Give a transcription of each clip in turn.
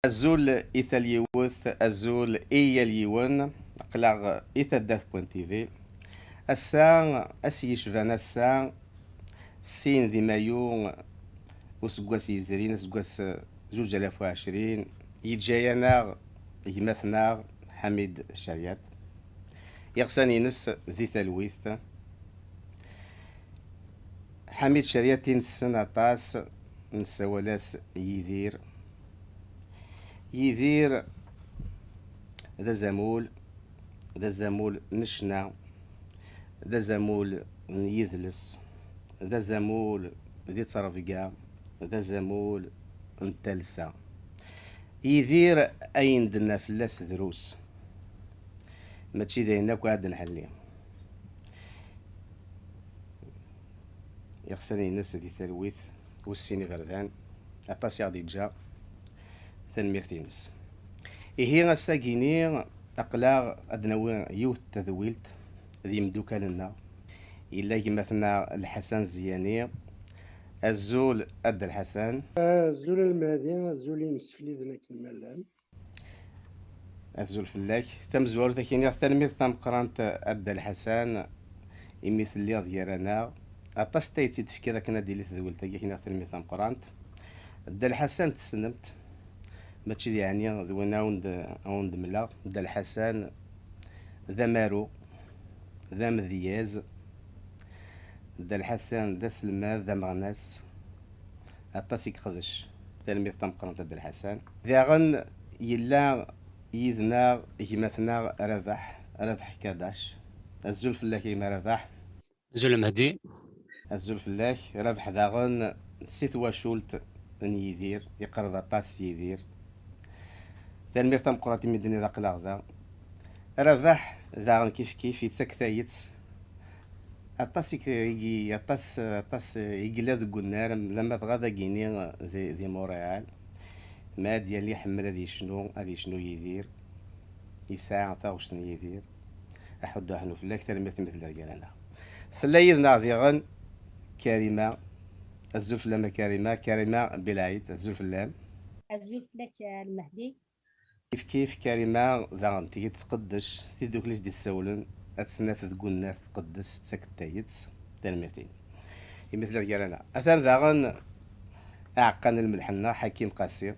Azul Italiouth, Azul Eyaliouan, Qlag Itadaf.tv. Assa, Asiyishvan Assa, Sin di Mayu, Usgwas Yizrin, Usgwas Juj 2020, Yijayana, Ymathna, Hamid Shariat. يغسان ينس ذي ثلويث حميد شريات نسن عطاس نسولاس يذير ذا زمول نشنا ذا زمول يذلس ذا زمول ذي تصرفقا ذا زمول نتلسا يذير أين دنا فلاس دروس ماشي دايناك وعاد نحلي يغسني الناس دي ثلويث والسيني غردان أطاس غادي جا ثنميرتينس إيه غساكيني أقلا أدناوي يوت تذويلت ذي مدوكا لنا إلا كيما الحسن زياني الزول أد الحسن الزول المهدي الزول يمسفلي ذنك الملان الزول فلاك ثم زوار ثكيني ثنمير ثم قرانت أد الحسن يمثل لي ديالنا أطاس تايتي تفكي ذاك نادي اللي تذولت كينا ثنمير ثم قرانت أد الحسن تسنمت ماشي يعني ذوينا اوند ملا دا الحسن ذا مارو ذا مذياز دا الحسن ذا سلمان ذا مغناس أطاس يخدش تلميذ تمقرن دا الحسن ذا غن يلا يذنا يمثنا ربح كاداش الزول فلاك يما ربح زول المهدي الزول فلاك ربح ذا غن سيت واشولت يدير يقرب أطاس يدير تلميذ تمقرن مدني ذا قلاغ ذا ربح ذا غن كيف يتسكتايت أطاس يقلا ذو النار لما بغا ذا كيني ذي موريال ما ديالي يحمل هذي شنو يدير يساع عطاوش يدير أحد حنو فلاك تلميذ مثل ديالنا فلا يذنا ذي غن كريمة الزول فلام كريمة بلايد الزول فلام المهدي كيف كريمة ذا غن تيجي تقدش تيدوك ليش دي السولن أتسنافذ قلنا تقدس تسكتايت تلميذين يمثل ديالنا أثان ذا غن أعقن الملحنة حكيم قاسي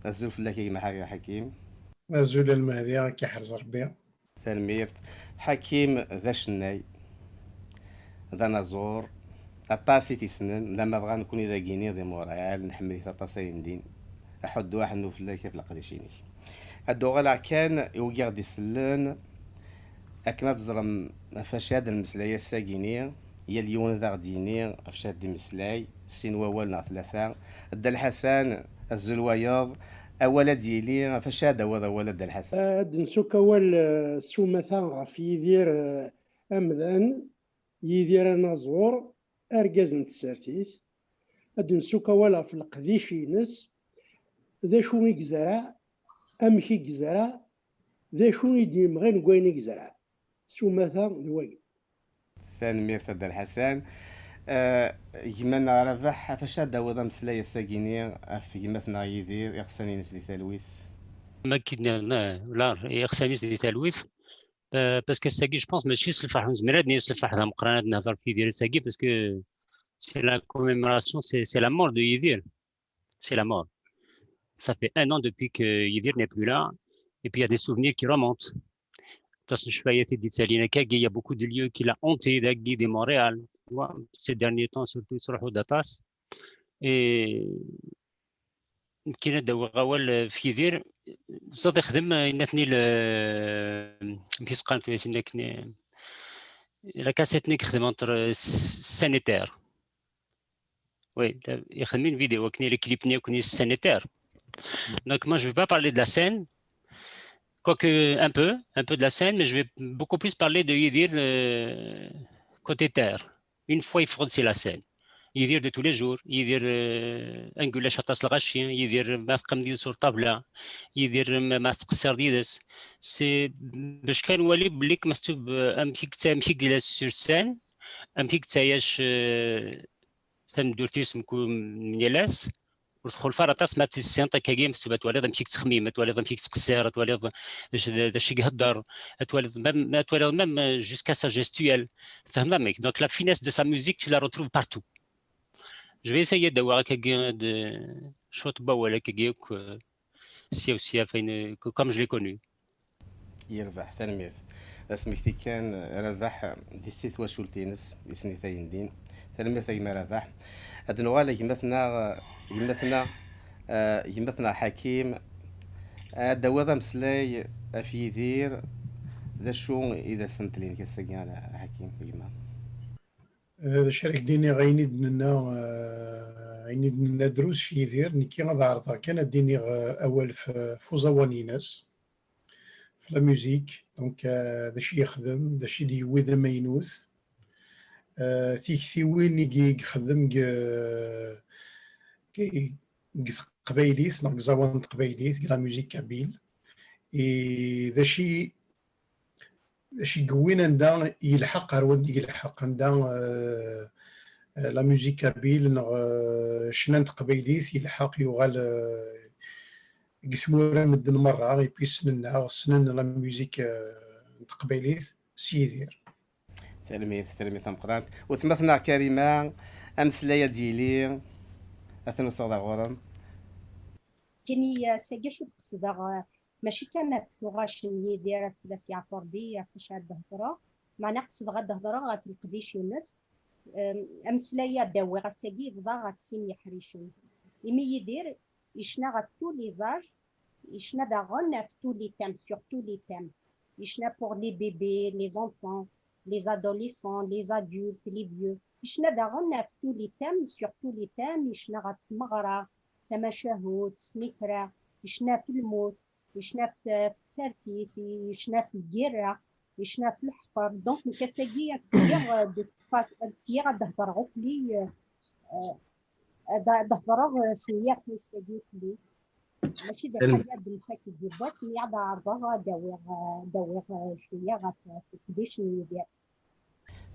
الزول فلاك كيما حكيم الزول المهدي كيحرز ربي تلميذ حكيم ذا شناي ذا نزور الطاسي تيسنن لما بغا نكون إذا كيني ذي موريال نحمل ثلاثة دين أحد واحد نوفلا كيف لقديشيني الدوغلا كان يوقع دي سلان أكنا تزرم فشاد المسلاية الساقينية هي اليون ذا غديني فشاد دي مسلاي سين ووالنا ثلاثة دا الحسن الزلوياض أولا ديالي فشاد أولا دا الحسن هاد نسوك أول سومثا في يدير أمذان يدير نازور أرجاز نتسارتيث هاد نسوك أول في القديش ينس ذا شو يجزرع أمشي يجزرع ذا شو يديم غير نقوين يجزرع سومثا ذوي ثاني ميرتا دا الحسن يمنا ربح فشاد وضع مسلاية الساقينية في يمثنا يدير يغساني نسدي ثالويث ما كنا لا يغساني نسدي ثالويث باسكو الساقي جو بونس ماشي سلفح مزمرات ني سلفح ذا مقرانات نهضر في ديال الساقي باسكو سي لا كوميموراسيون سي لا مور دو يدير سي لا مور ça fait 1 an depuis que Yidir n'est plus là et puis il y a des souvenirs qui remontent. Il y a beaucoup de lieux qu'il a hanté d'Agui de Montréal ces derniers temps, surtout sur Datas. Et كاين داوغاول في يدير بصح يخدم ينثني كيسقان في كني لا كاسيتني كخدم انتر سانيتير وي يخدمين فيديو كني لي كليب ني كني سانيتير. Donc moi je vais pas parler de la scène, quoique un peu de la scène, mais je vais beaucoup plus parler de Yidir côté terre. Une fois il fronçait la scène. يدير de tous les jours يدير انقول شطاس الغشي يدير ماثقم ديال سور طابله يدير ماثق السرديدس سي باش كان ولي بليك مكتوب امشيك ديال سور سان امشيك تاياش ثم دورتي اسمكم من يلاس وتدخل فرطاس ما تسينطا كاكيم توالي مشيك تخميم توالي مشيك تقصير توالي داشي يهضر توالي ميم جوسكا سا جيستويل فهمنا ميك دونك لا فينيس دو سا ميوزيك tu la retrouves partout. Je vais essayer d'avoir quelqu'un de chouette baouala quelqu'un سي وسيا فين كوم جو لي كونو. يربح تلميذ اسمك كان ربح دي ستيت واشولتينس يسني ثايندين تلميذ ما ربح هاد نوال يمثنا حكيم دواذا مسلاي افيدير ذا شو اذا سنتلين كساكي على حكيم يما هذا شارك ديني غينيد لنا دروس في يدير نكي غادا عرضا كان ديني اول في فوزاوانيناس في لا ميوزيك دونك داشي يخدم داشي ديوي ذا مينوث تيكثيوين يخدم قبايليث دونك زوان قبايليث لا ميوزيك كابيل داشي قوين عندها يلحق هرود يلحق عندها لا ميوزيك كابيل شنان قبايليث يلحق يغال قثمورا مدن مرة يبي سنن لا ميوزيك قبايليث سيدير تلميذ مقرانت وثمثنا كريمة أمسلايا ديالي أثنو صغار غرام كني ساقي قصدا ماشي كانت لغاش يدير ثلاث يعفر بي فاش هاد الهضره ما نقصد غاد الهضره في القديش يونس امسلايا داوي غاساقي بدا غاتسين يحريشن يمي يدير يشنا غا تو لي زاج يشنا داغون في تو لي تيم سور تو لي تيم يشنا بور لي بيبي لي زونفون لي ادوليسون لي ادولت لي فيو يشنا داغون في تو لي تيم سور تو لي تيم يشنا غا في المغرى تمشهد سنيكرا يشنا في الموت يشنا في التساركيت يشنا في الكيرة يشنا في الحفر دونك الكساقية السياغة دهضر غوكلي دهضر شوية كساقية لي ماشي دا حاجة بالفاك ديالبات مي عاد عرضها داويغ شوية غاتكديش ندير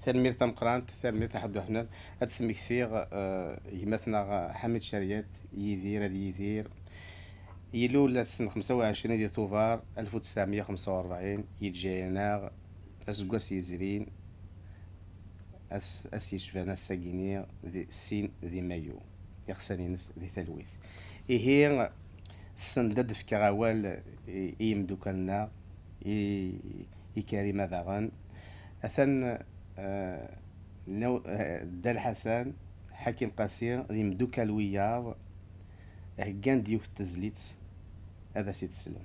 تلميذ تمقرانت تلميذ تحدو حنان هاد سمي كثير يمثنا حميد شريات يدير يلو لسنة 25 ديال طوفار 1945 يجي يناغ أزقاس يزرين يشفانا الساقينية ذي السين ذي مايو يخسانينس ذي ثلويث إيهي السندد في كغاوال يمدو كالنا يكاري ماذاغان أثن دال حسن حكيم قاسير ذي مدو كالوياض هكان ديوك التزليت هذا سيد السلام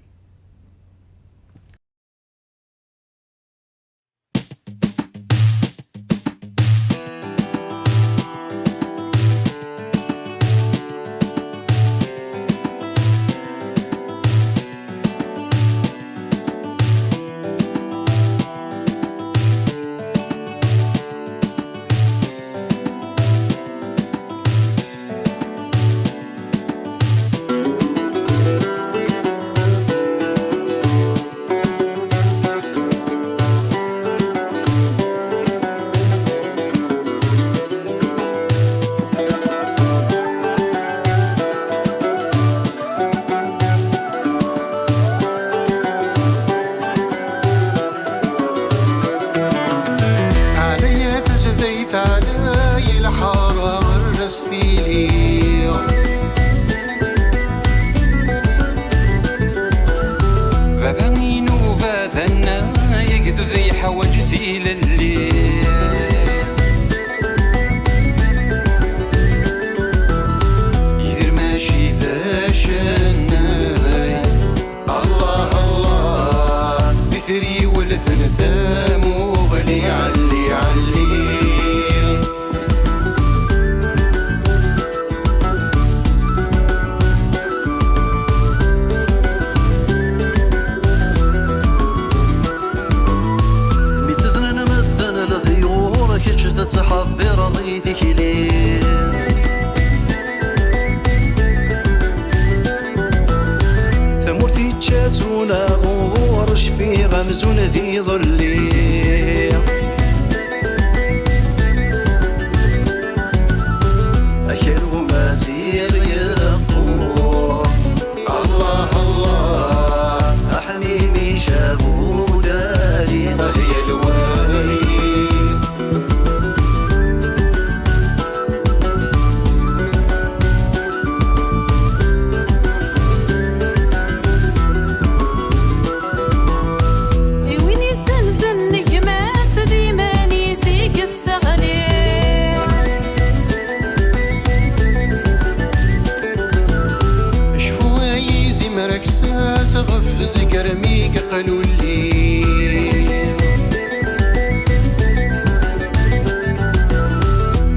غف زقر ميك قلولي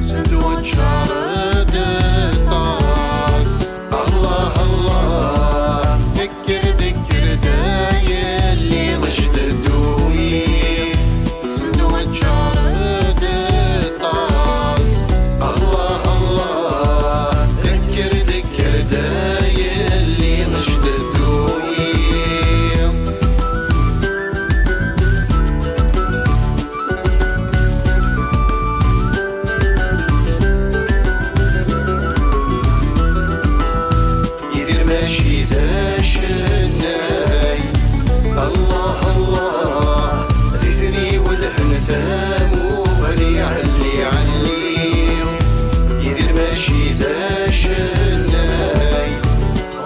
سندوتش عرض طاس الله الله ذكر ذكر داي اللي مشتدوي سندوتش عرض طاس الله الله ذكر ذكر داي اللي مشتدوي يدير ماشي ذا شناي الله الله ذكري والهنسام وغني علي علي يدير ماشي ذا شناي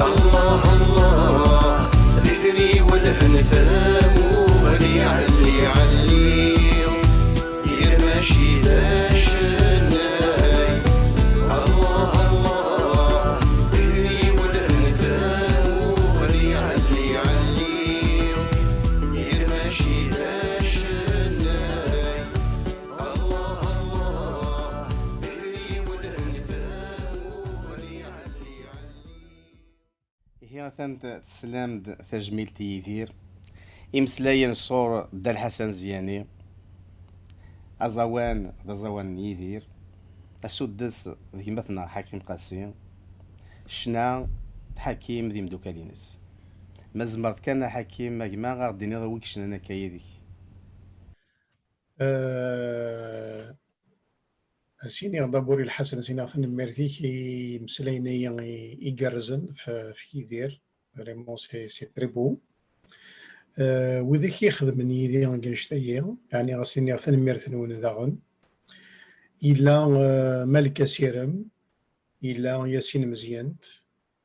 الله الله ذكري والهنسام وغني علي علي يدير ماشي ذا شناي الله الله ذكري والهنسام وغني علي علي يدير ماشي ذا شناي الله الله ذكري والهنسام وغني علي علي هي مثلا تسلام تجميل تيثير إمسلاين صور دا الحسن زياني أزوان دا زوان يدير أسودس ذي مثنا حكيم قاسم شنا حكيم ذي مدوكالينس مزمرت كان حكيم ما غادي ويك شنا كايديك سيني دابوري الحسن سيني ثن ميرتيكي مسليني يقرزن في يدير فريمون سي تري بو وذيك يخدم يدي غنشتايا يعني غاسيني ثن ميرتنون ذاغن إلا ملكة سيرم إلا ياسين مزيانت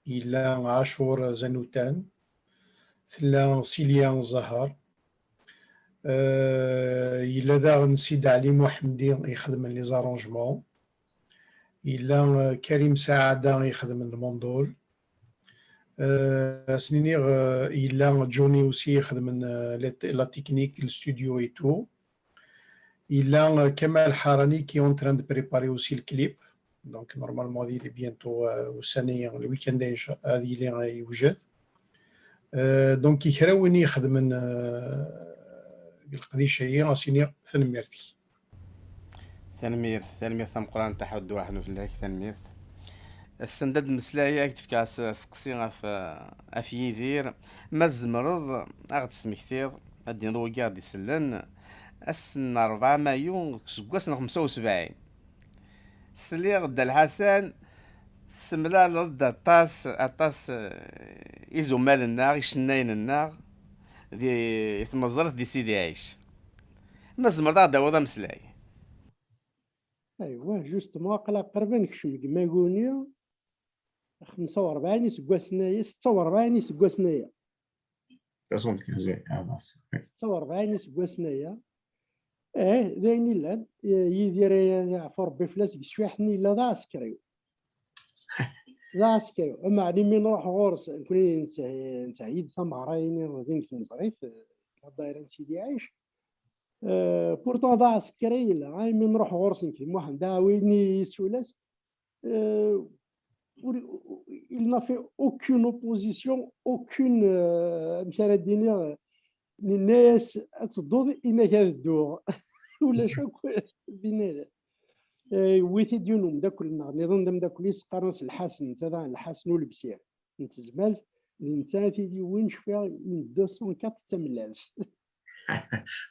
إلا عاشور زنوتان ثلا سيليان زهر إلا داغن سيد علي محمدي يخدم لي زارونجمون إلا كريم سعادة يخدم الموندول سنينيغ إلا جوني وسي يخدم لا تكنيك الاستوديو اي تو إلا كمال حراني كي اون تران دو بريباري وسي الكليب دونك نورمالمون هذه اللي بيانتو والسنة الويكاند هذه اللي يوجد دونك يكراوني يخدم القضية هي راسيني ثنميرتي ثنمير ثم قران تحد واحد في الله ثنمير السنداد مسلايا كتفكاس سقسي في يدير ما الزمرض اغد تسمي كثير غادي نضوي قاعد يسلن السن 4 مايو سكواس 75 سلي غدا الحسن سملا ضد الطاس يزمال النار يشناين النار دي يتمزرت دي سيدي عيش نزمر دا داوضا مسلاي ايوا جوستومون قلا قربا نكشم كما يقولني 45 سكواسنايا 46 سكواسنايا 46 سكواسنايا دايني لاد يدير يعفر بفلاس شويحني لا ذا عسكري ذا عسكري اما علي من نروح غورس نكوني نسعيد ثمرين غادي نصريف دايرين سيدي عايش بورتون ذا عسكري لا من نروح غورس نكلم واحد داويني سولاس il n'a fait aucune opposition aucune مشى ديني الناس تصدود انك الدور ولا شاك بين ويثي ديونهم داك النظام داك يسقرنس الحسن تاع الحسن والبسير انت زمالت الانسان في وين شفيها من 204 تملاش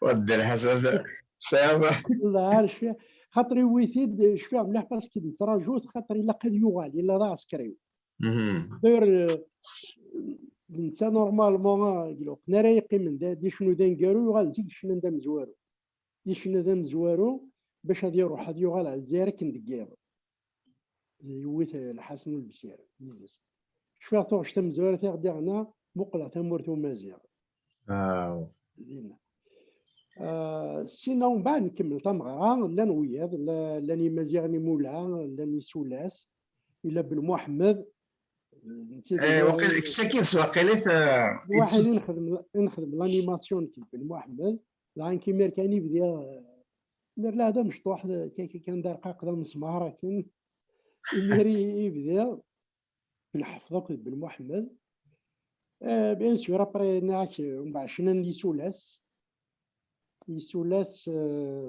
ودي الحسن صعبه الله عارف فيها خاطري ويثيد شفيها مليح باسكو نتراجوت خاطري الا قد يغال الا راه عسكري داير الانسان نورمالمون يقولوا قنا رايقي من دي شنو دنقارو يغال نتيك شنو ندم زوارو دي شنو دم زوارو باش هادي يروح هادي يغال على الجزائر كندقير يويت الحسن والبسير يجلس شفيها طوش تم زوارو غادي غنا مقلع تمورتو مازيغ سينا من بعد نكمل تمغرا لان وياض لاني مازيغني مولع لاني سولاس الا بن محمد وقيل شاكين سواقيلات واحد نخدم لانيماسيون كي بن محمد لان كي ميركاني بديا مير لا هذا مش واحد كان دار قاقده مسمار كان يميري يبدا نحفظك بن محمد بيان سور ابري ناك من بعد شنو يسولاس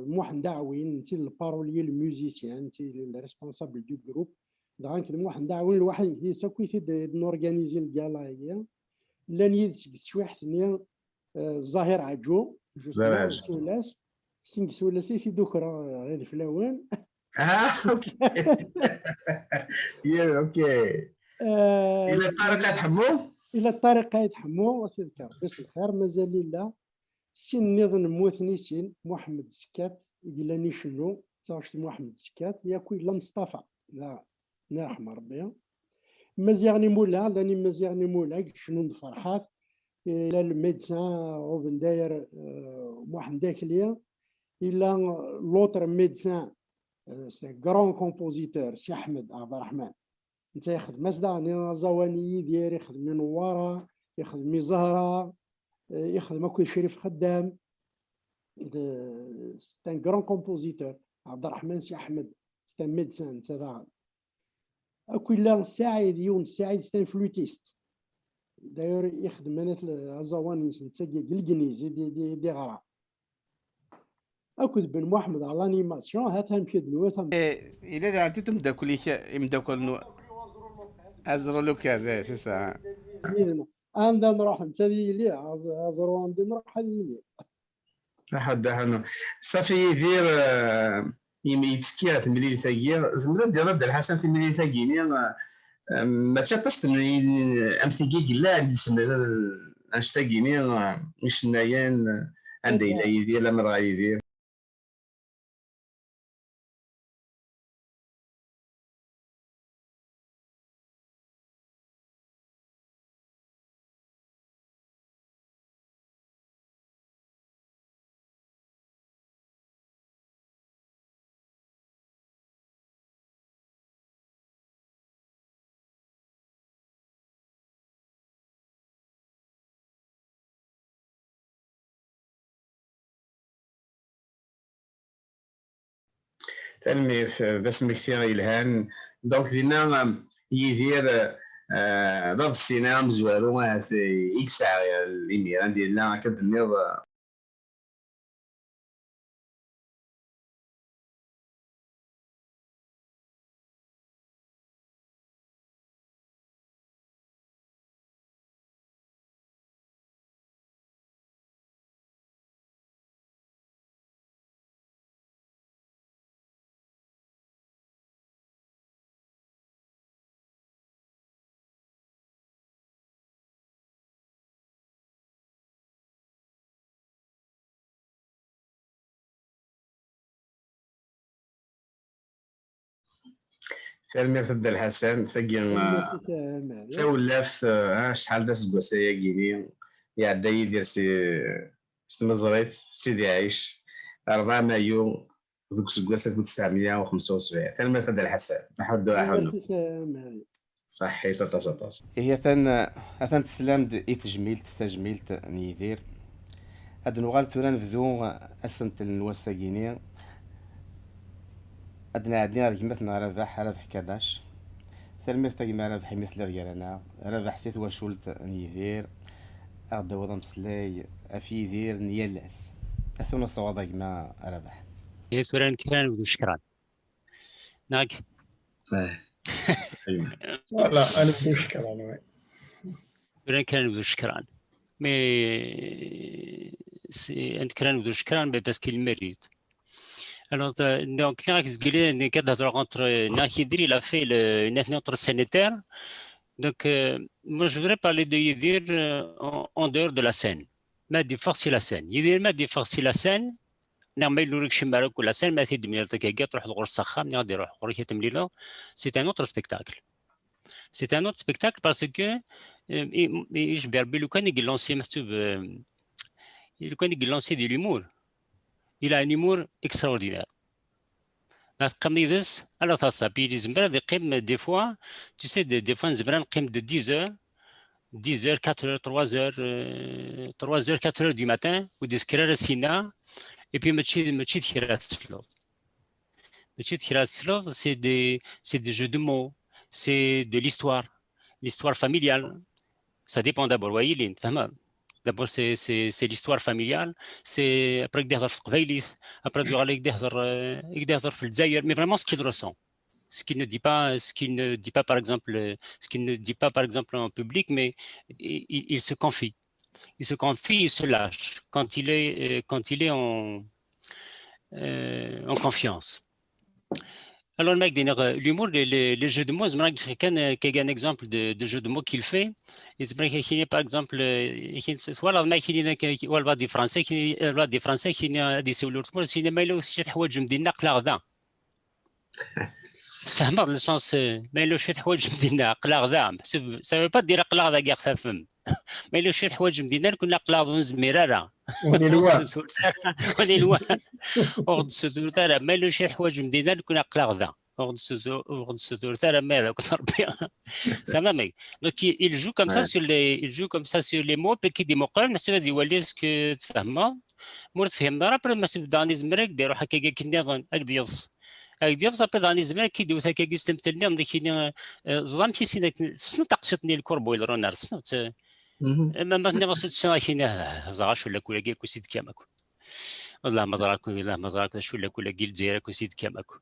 محمد داعوين انت البارولي الميوزيسيان انت الريسبونسابل دو جروب دونك محمد داعوين الواحد كي ساكويتي نورغانيزي الكالا هي لان يدس شواحد نيا الظاهر عجو سولاس سينك سولاسي في دوكرا غير في الاوان اوكي يا اوكي الى الطريقه تحمو الى الطريقه يتحمو وتذكر بس الخير مازال لا سين نظن موثني سين محمد سكات يقلاني شنو تصاوشت محمد سكات ياكل لا مصطفى لا نرحم ربي مزيغني مولا لاني مزيغني مولا شنو الفرحات الى الميدسان وبن داير محمد داكليا الى لوتر ميدسان سي غران كومبوزيتور سي احمد عبد الرحمن انت يخدم مزدا زواني ديالي يخدم نواره يخدم زهره يخدم اكو شريف خدام سي ان غران كومبوزيتور عبد الرحمن سي احمد سي ان ميدسان تاع اكو لا سعيد يونس سعيد سي ان فلوتيست داير يخدم انا زواني نسجل الكنيزي دي غرا اكو بن محمد على الانيماسيون هات هم كيد نوثم الى دا عندو تمداكل يمداكل ازرلو كذا سي سا عندنا نروح نتبي لي ازرو عندي نروح لي حد هنا صافي يدير يميتسكي تملي ثاقيه زمرا ديال عبد الحسن تملي ثاقيني ما تشطست امثيكي لا عندي سمر انشتاقيني نشنايان عندي الى يدير لا مرا يدير تلميذ باش مكتير الهان دونك زينا يدير ضد السينما مزوارو في اكس الاميران ديالنا كدنيض تلميذ عبد الحسن ثقين تولفت شحال دا سكواسا كيني يعدا يدير سي مزريت سيدي عايش 4 مايو ذوك سكواسا 1975 تلميذ عبد الحسن نحدو احنا صحي تطاس هي ثان تسلام تجميلت نيدير هاد نوغال تورا نبدو السنت النواساكيني أدنى عندنا رجمتنا ربح كداش ثلمير تاقي ربح مثل رجالنا ربح سيت وشولت نيذير أغدا وضم مسلاي أفيذير نيالاس أثونا صوادا كما ربح هي توران كان بدو شكران ناك لا أنا بدو شكران توران كان بدو شكران مي أنت كان بدو شكران باسكو المريض. Alors, donc, il a fait notre sanitaire. Donc, moi, je voudrais parler de Yidir en dehors de la scène. Mais de forcer la scène. Yidir m'a de forcer la scène. C'est un autre spectacle. C'est un autre spectacle parce que il a lancé de l'humour. Il a un humour extraordinaire. comme il dit, alors ça, puis il dit, des fois, tu sais, des fois, de 10 heures, 10 heures, 4 heures, 3 heures, 3 heures, 4 heures du matin, ou des scrères Sina, et puis c'est des jeux de mots, c'est de l'histoire familiale. Ça dépend d'abord, voyez, d'abord c'est l'histoire familiale, c'est après يقدر في قبايليت, après يقدر في الجزائر, mais vraiment ce qu'il ressent. Ce qu'il ne dit pas, par exemple, ce qu'il ne dit pas par exemple en public, mais il se confie. Il se confie, il se lâche quand il est en confiance. Alors, mec, l'humour, les jeux de mots, c'est un exemple de jeu de mots qu'il fait. Et c'est vrai qu'il y a, par exemple, voilà, mec, il y a des Français qui disent l'autre cinéma, il y a des مدينة قلاغدا. فهمت le sens, mais le شي حوايج مدينة قلاغدا. Ça veut pas dire قلاغدا كاع تفهم. Mais le شي حوايج مدينة كنا قلاغدا زميرارا. On est loin. On est loin. Hors de ce tour, mais le chef حوايج مدينة كنا قلاغدا. Hors de ce tour, mais ça va, mec. Donc il joue comme ça sur les mots, puis qui dit مقال, mais ça veut dire ولي ce que تفهمه. مور تفهم après ما تبدا نزمرك ديرو هكا كنظن هكا ديال après داني زمرك كيديو هكا كيستمثلني عندك كاين زلام كيسينا سنو تقشطني الكوربويل رونار سنو ما نغسل شنو زغاش ولا كولا كي كوسيد كاماكو والله ما زراك شو ولا كولا كي الجزائر كوسيد كاماكو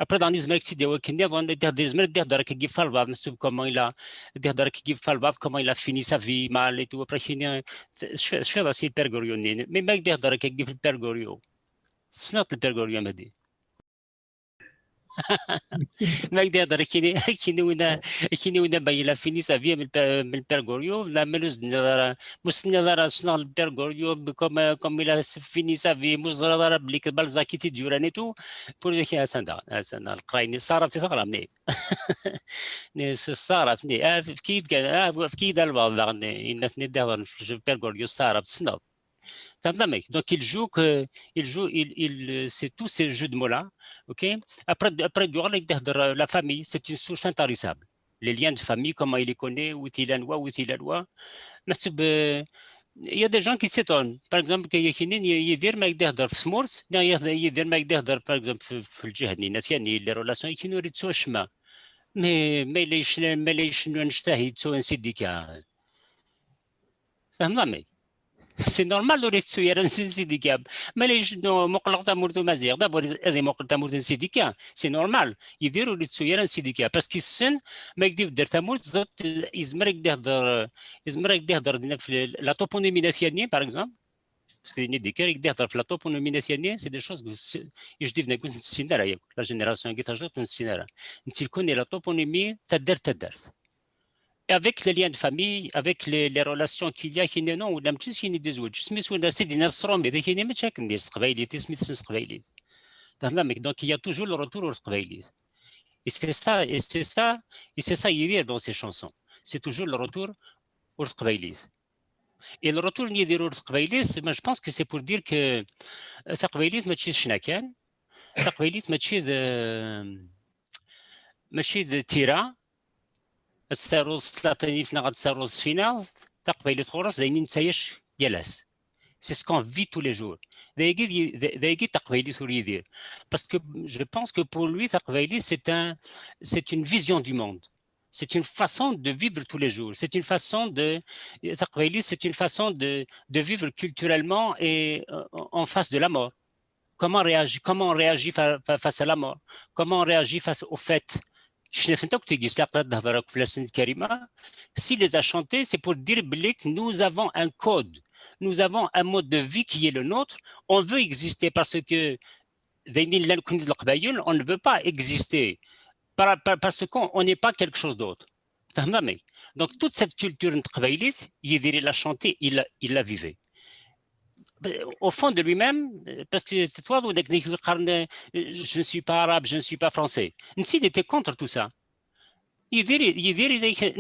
après داني زمرك تيدي وكني ظن دي زمرك دير كي فال بعض مسوب كومون إلا دير كي فال بعض كومون إلا فيني سا في مال تو après كاين شفي راسي البرغوريو مي ما دير كي في البرغوريو سنات البرغوريو مدي ما يقدر كيني ونا بايلا فيني سافيا من البرغوريو لا ملوز مسني سنال البرغوريو كوم الى فيني سافي مزرا بليك بالزاكيتي ديورانيتو بور ذاك سندا القرايني صارت مني صارت مني كيد البعض الناس ندهر في البرغوريو صارت سنال. Donc c'est tous ces jeux de mots-là, ok. Après la famille, c'est une source intarissable. Les liens de famille, comment il les connaît, où il est loin. Il y a des gens qui s'étonnent. Par exemple, qu'il y a des gens qui يدير في سمورت, il y a des gens qui يدير par exemple في الجهة الناسية les relations qui nous ريتسوا الشما. ما ليش نشتهي تسوى نسيديكا. فهمنا سي نورمال دو ريتسو يران سيديكا ماليش مقلق تامور دو مازيغ دابور هذه مقلق تامور دو سيديكا سي نورمال يديروا ريتسو يران سيديكا باسكو السن ما يقدر دير تامور زدت يزمر يقدر في لا توبونيمي ناسيانيه باغ اكزومبل باسكو ديكا يقدر في لا توبونيمي ناسيانيه سي دي شوز يجديفنا كنت نسينا لا جينيراسيون كي تاجو نسينا انت كوني لا توبونيمي تدرت avec les liens de famille, avec les relations qu'il y a, qui n'est non, ou l'amtis qui n'est des autres. C'est des instruments, mais qui n'est pas chaque des travailleurs, des smiths travailleurs. Donc il y a toujours le retour aux travailleurs. Et c'est ça il y a dans ces chansons. C'est toujours le retour aux travailleurs. Et le retour il y a aux travailleurs, je pense que c'est pour dire que les travailleurs ne sont pas chnaken, les travailleurs ne sont pas tira. التسرز سلاطيني فينا غتسرز فينا تقبيلي تخرج زينين نتايش يالاس سي سكون في تو لي جور دايكي تقبيلي تولي يدير باسكو جو بونس كو بور لوي تقبيلي سي اون فيزيون دو موند c'est une façon de vivre tous les jours, c'est une façon de vivre culturellement et en face de la mort. Comment on réagit face à la mort, comment on réagit face au fait. Si les a chantés, c'est pour dire que nous avons un code, nous avons un mode de vie qui est le nôtre. On veut exister parce que on ne veut pas exister parce qu'on n'est pas quelque chose d'autre. Donc toute cette culture, il l'a chantée, il la vivait. Au fond de lui-même, parce que toi, je ne suis pas arabe, je ne suis pas français. Il était contre tout ça. Il dit,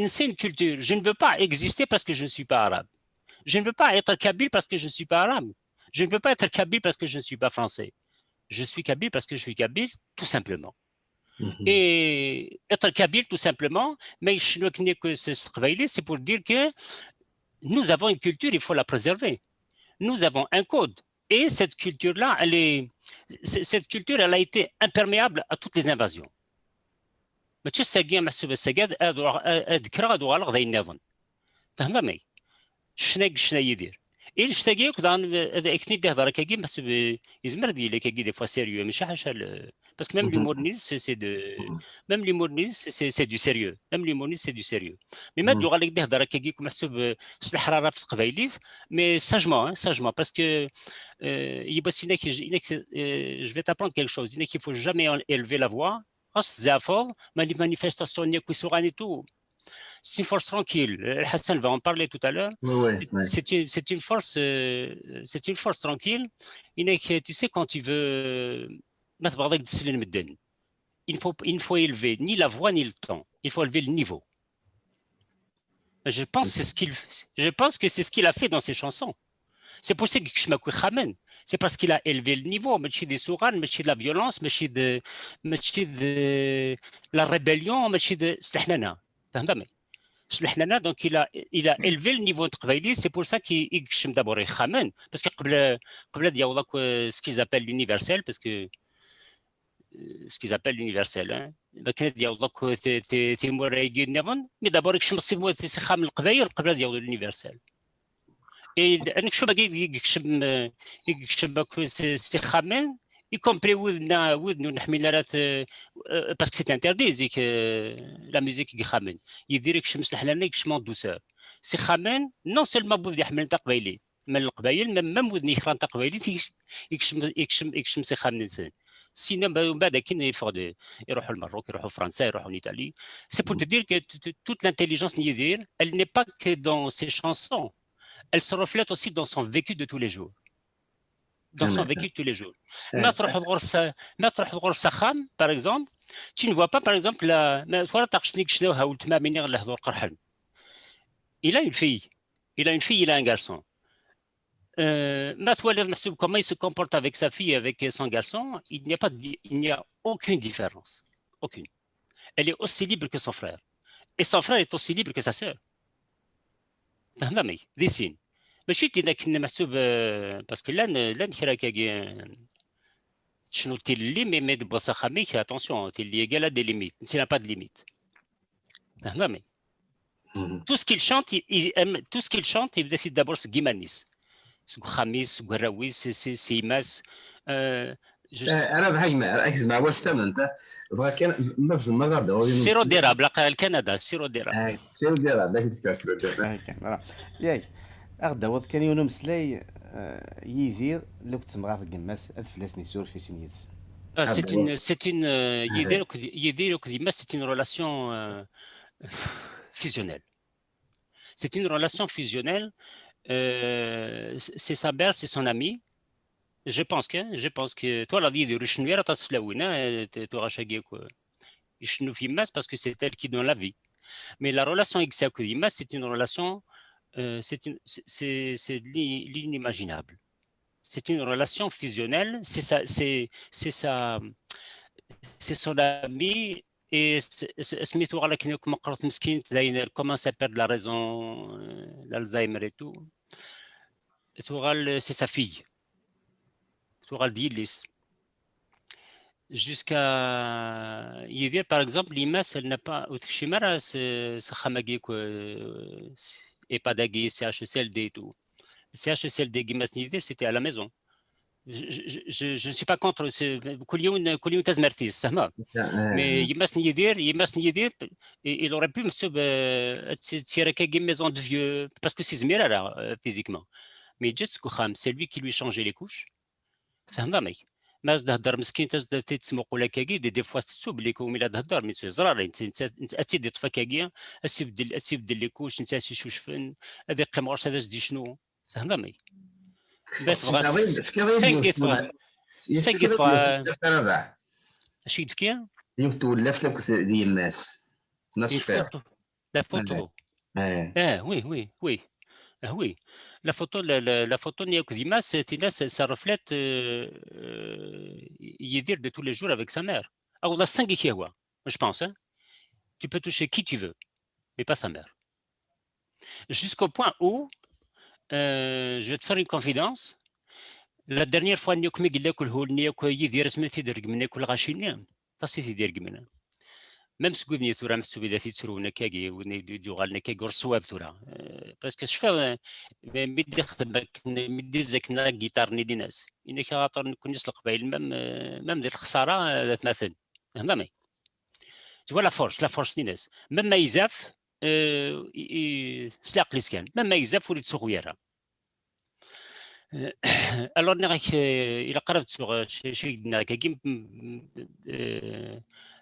c'est une culture. Je ne veux pas exister parce que je ne suis pas arabe. Je ne veux pas être kabyle parce que je ne suis pas arabe. Je ne veux pas être kabyle parce que je ne suis pas français. Je suis kabyle parce que je suis kabyle, tout simplement. Mhm. Et être kabyle, tout simplement, mais c'est pour dire que nous avons une culture, il faut la préserver. Nous avons un code. Et cette culture-là, cette culture, elle a été imperméable à toutes les invasions. ماشي الساقيه محسوبه الساقاد اذكرها هذو غلط ذا ينظن فهمتني شنا يدير إيه شتاقي كدان اكني ده هضره كاكي محسوب يزمر دي لك كاكي دي فوا سيريو ماشي حاجه باسكو ميم ليمورنيز سي دو ميم ليمورنيز سي دو سيريو ميم ليمورنيز سي دو سيريو مي ما دو غالك ده هضره كاكي محسوب الحراره في قبايلي مي ساجمون باسكو يبقى سينك je vais t'apprendre quelque chose il faut jamais élever la voix les manifestations et tout. C'est une force tranquille. Hassan va en parler tout à l'heure. C'est une force tranquille. Tu sais, quand tu veux, il ne faut élever ni la voix ni le ton. Il faut élever le niveau. Je pense que c'est ce qu'il a fait dans ses chansons. C'est pour ça que je me ramène. C'est parce qu'il a élevé le niveau, mais des souranes, mais de la violence, mais de la rébellion, mais de Slahnana. Donc il a élevé le niveau de Qbaili, c'est pour ça qu'il a d'abord ramène. Parce que il y a ce qu'ils appellent l'universel, parce que ce qu'ils appellent l'universel, hein. Mais d'abord, il y a l'universel. Et أنا شو بقى يكشب استخامن y compris ودنا نحملات parce que c'est interdit زيك la musique يخامن يدير يكشم سلحلنا يكشمون دوسور سي خامن نون سيلمون بود يحمل تقبايلي من القبايل ميم ودني يخران تقبايلي يكشم سي خامن انسان سينا من بعد كاين يروحوا المروك يروحوا فرنسا يروحوا ايطالي سي pour te dire que toute l'intelligence يدير elle n'est pas que dans ses chansons. Elle se reflète aussi dans son vécu de tous les jours. Dans son vécu de tous les jours. Par exemple, tu ne vois pas, par exemple, il a une fille, il a un garçon. Comment il se comporte avec sa fille et avec son garçon, il n'y a aucune différence. Aucune. Elle est aussi libre que son frère. Et son frère est aussi libre que sa sœur. فهمتني ذي سين ماشي تينا كنا محسوب باسكو لان كراكاكي شنو تيلي مي دبوسا خاميك اتونسيون تيلي يقال دي ليميت نسينا با دي ليميت فهمتني tout ce qu'il chante يبدا سي دابور سكيمانيس سكو خاميس سكو راويس سي ماس انا بحاجه ركز مع وستن انت كان منظم مغرب سيرو ديرا بلا الكندا سيرو ديرا باك تكاسرو ديرا ياك اغدا وض كان يونو مسلاي يدير لو كنت مغار قماس ادفلاسني سور في سنيتس c'est une يدير كديما c'est une relation fusionnelle. C'est une relation fusionnelle. C'est sa mère, c'est son ami. Je pense que toi la vie de Richnouira Taslawina, tu rachagé quoi. Je fi mas parce que c'est elle qui donne la vie. Mais la relation avec Sakoudima, c'est une relation, c'est l'inimaginable. C'est une relation fusionnelle. C'est son ami. Et comment ça perd la raison, l'Alzheimer et tout. C'est sa fille. Jusqu'à Yédir, par exemple, l'IMAS, elle n'a pas. Et pas d'agui, CHSLD et tout. CHSLD, Gimas Yédir, c'était à la maison. Je ne suis pas contre Kouliou Tazmertis, mais Yimas Nidir, il aurait pu me tirer une maison de vieux, parce que c'est Zmira physiquement. Mais Jets Kouham, c'est lui qui lui changeait les couches. ما تهضر مسكين تسمقوا لك كاكي دي فوا تسوب ليكم الى تهضر مي زرار انت اتيدي طفا كاكي اسيبدل لي كوش انت شوشفن هذا قمغرس هذا دي شنو فهمتني بس 5 اش يدفكي يفتو لفلك ديال الناس لا فوتو وي Oui, la photo Niakoudima, ça reflète Yedir de tous les jours avec sa mère. Ah, on a 5 Kiewa, je pense. Hein. Tu peux toucher qui tu veux, mais pas sa mère. Jusqu'au point où, je vais te faire une confidence. La dernière fois, Niok Megilak ou Niok Yedir Smith, Dirgmenek ou Rachini, ça c'est Dirgmen. Même si vous venez de se dire que vous n'avez parce que je fais مدي زكنا جيتار ني ناس إنك خاطر نكون يسلق بايل même ديال الخسارة ذات مثل فهمتني tu vois la force ناس même ما يزاف سلاق لي سكان même ما يزاف وليد سوغيرها alors il a قربت sur شي كاكيم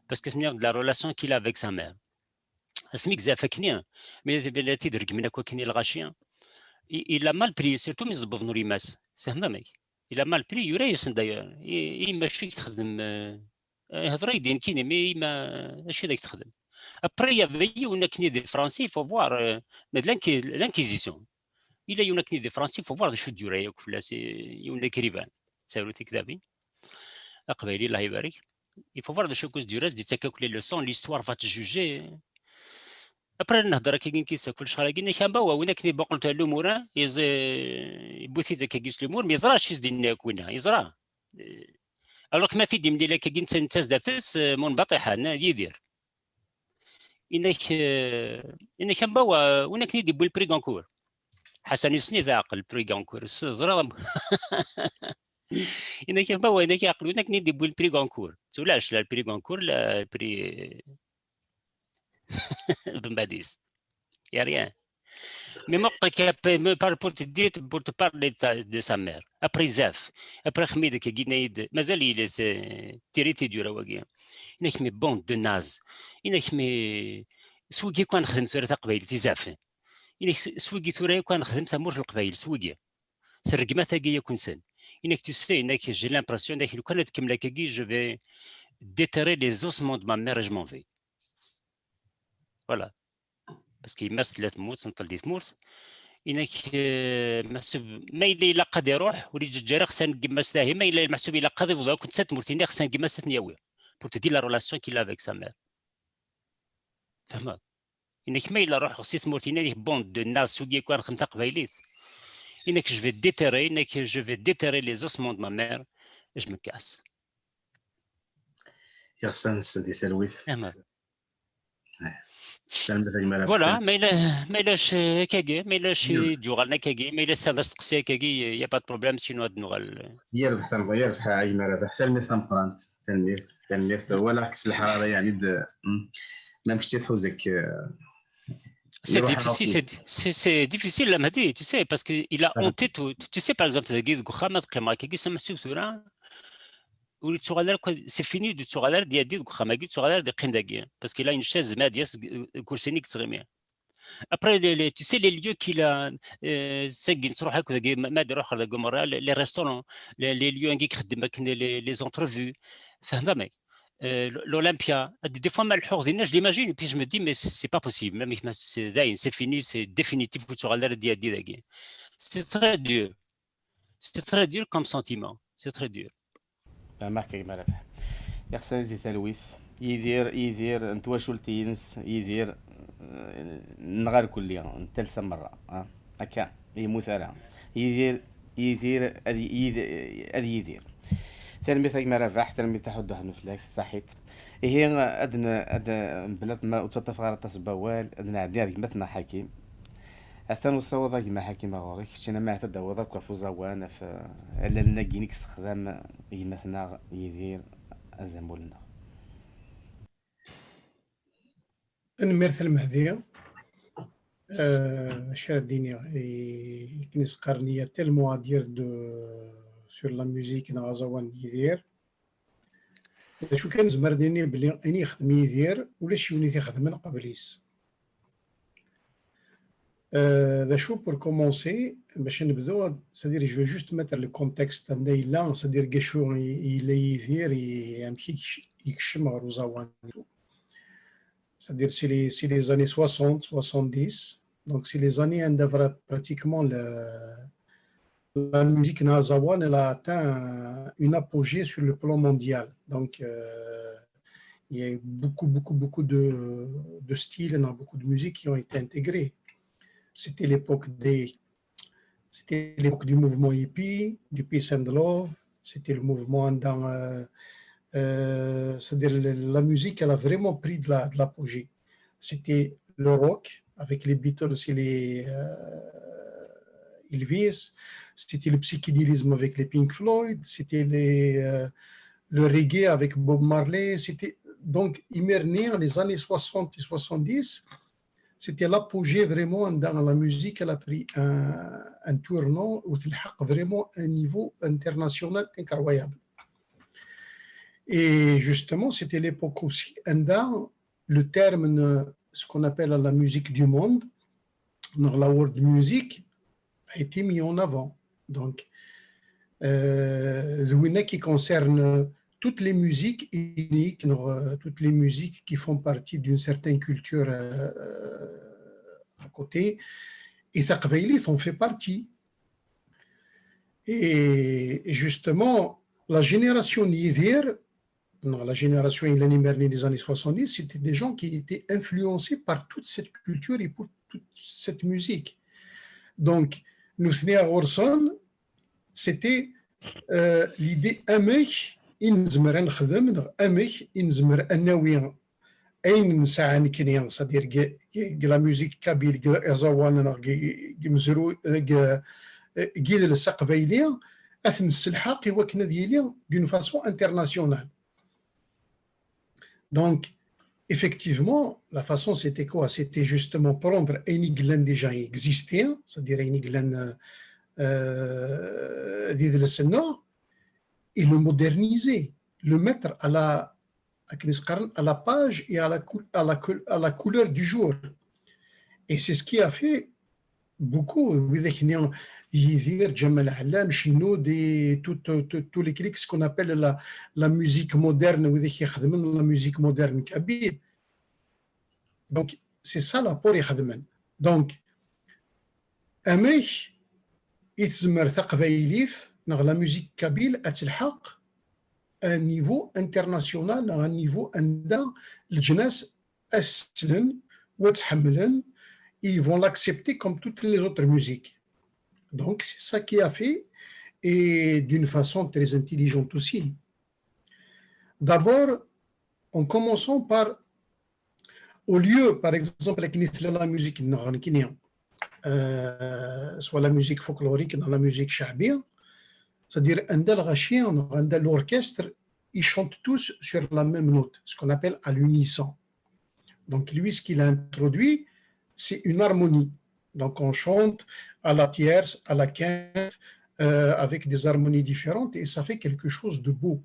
parce que c'est de la relation qu'il a avec sa mère. Asmik Zafaknia, mais il a mal pris, surtout mes bovnurimas. Il a mal pris, Yuraïs d'ailleurs. Il m'a chic Après, il y avait une des Français, il faut voir l'inquisition. Il y a une des Français, il faut voir les chutes du Rayouk, il y a une écrivain. C'est le Tikdabi. Il faut voir les choses du reste, les leçons, l'histoire va te juger. Après, نهضر كيس كل شهر كاين كان وين كني بقولت الامور يبوثي زكا كيس الامور ما يزراش يزدنا كوينا يزرا الوغ ما في ديم ديالك كاين تنتاز دافس منبطحه يدير انك كان وين كني دي بول بري غونكور حسن يسني ذا عقل بري غونكور زرا انك كان انك عقل وين كني دي بول بري غونكور تولاش لا البري غونكور لا بري Badis. Il n'y a rien. Mais moi, pour te parler de sa mère. Après Zaf, après Khmid qui Guinéide, mais il est tiré du Rawagi. Il est bon de naze. Il est سوقي كان خدمت في قبيل تزاف. Il est سوقي ثوري كان خدمت سمور في القبيل سوقي. سرقمة ثقي يكون سن. إنك تسي إنك j'ai l'impression إنك لو كانت كملة كي je vais déterrer les ossements de ma mère et je m'en vais. Voilà. Parce qu'il مس لا تموت نطل دي تموت انك ما الا قد يروح وليد الجاري خصها نقماس تاهي ما الا المحسوب الا قاضي ولا كنت تمرتيني خصها نقماس تنياوي pour te dire la relation qu'il a avec sa mère فهمت انك ما الا روح خصي تمرتيني بون دو ناس سوقي كان خمسه قبايليت انك je vais déterrer انك je vais déterrer les ossements de ma mère et je me casse يغسن سدي ثلويث Voilà, mais là, il n'y a pas de problème, sinon, يربح أي مربح تلميذ قرانت تلميذ ولا عكس الحرارة يعني ما مشيت تحوزك c'est difficile, la Mahdi, tu sais, parce qu'il a honté tout. Tu sais, par exemple, c'est fini de Tsoradar d'Yadid Khamagi, Tsoradar de Khimdagi, parce qu'il a une chaise Madias Koursenik Tsremia. Après, tu sais, les lieux qu'il a, les restaurants, les lieux les entrevues, l'Olympia, des fois, je l'imagine, et puis je me dis, mais c'est pas possible, même c'est fini, c'est définitif pour Tsoradar d'Yadid. C'est très dur. C'est très dur comme sentiment. C'est très dur. معك كيما رافع يخصنا زي ثلويث يدير انت واش قلت ينس يدير نغار كل يوم ثالثه مره هكا يموت راه يدير ادي يدير تلميذ كيما رافع تلميذ تاع حد نفلاك صحيت هي ادنا بلاد ما تصطف غير تصبوال ادنا عدير مثنا حكيم أثنو الصوضة كما حكيم غوريك شنا ما تدوضا كفوزاوان الا لنا كينيك استخدام يمثنا يدير الزمولنا نميرث المهدية شاديني كنيس قرنية تلمو دير دو سور لا ميوزيك نغازوان يدير شو كان زمرديني بلي اني يخدم يدير ولا شيوني تيخدم قبليس pour commencer, c'est-à-dire je vais juste mettre le contexte là, c'est-à-dire que il est un petit c'est-à-dire c'est les années 60, 70, Donc, c'est les années où pratiquement la musique nazawan elle a atteint une apogée sur le plan mondial. Donc, il y a eu beaucoup de styles, il y a beaucoup de musiques qui ont été intégrées. C'était l'époque du mouvement hippie, du peace and love. C'était le mouvement c'est-à-dire la musique, elle a vraiment pris de l'apogée. C'était le rock avec les Beatles et les Elvis. C'était le psychédélisme avec les Pink Floyd. C'était le reggae avec Bob Marley. C'était donc Imernia, les années 60 et 70. C'était l'apogée vraiment dans la musique. Elle a pris un tournant où il a vraiment un niveau international incroyable. Et justement, c'était l'époque aussi où le terme, ce qu'on appelle la musique du monde, dans la world music, a été mis en avant. Donc, qui concerne toutes les musiques uniques, toutes les musiques qui font partie d'une certaine culture à côté, et Thaqbaylit en fait partie. Et justement, la génération Yidhir, la génération Ilani des années 70, c'était des gens qui étaient influencés par toute cette culture et pour toute cette musique. Donc, nous à Orson, c'était l'idée Amech, Inzmer Khadem, Amech, Inzmer Anawiyan, Ain Sa'an Kenyan, c'est-à-dire la musique kabyle, Azawan, Gimzrou, Guide le Saqbaylien, Athn Silhaq et Waknadiyelien d'une façon internationale. Donc, effectivement, la façon c'était quoi? C'était justement prendre un iglan déjà existant, c'est-à-dire un iglan et le moderniser, le mettre à la page et à la couleur du jour. Et c'est ce qui a fait beaucoup. Jamal Alam, Chinoud et tous les clics, ce qu'on appelle la musique moderne, la musique moderne kabyle. Donc, c'est ça l'apport. Donc, Amech, Itzmer Thaqbaylith, dans la musique kabyle, Atilhaq, un niveau international, un niveau indien, le jeunesse Aslen, Watshamlen, ils vont l'accepter comme toutes les autres musiques. Donc, c'est ça qui a fait, et d'une façon très intelligente aussi. D'abord, en commençant par, au lieu, par exemple, la musique soit la musique folklorique dans la musique chabia, c'est-à-dire l'orchestre, ils chantent tous sur la même note, ce qu'on appelle à l'unisson. Donc, lui, ce qu'il a introduit, c'est une harmonie. Donc, on chante à la tierce, à la quinte, avec des harmonies différentes, et ça fait quelque chose de beau.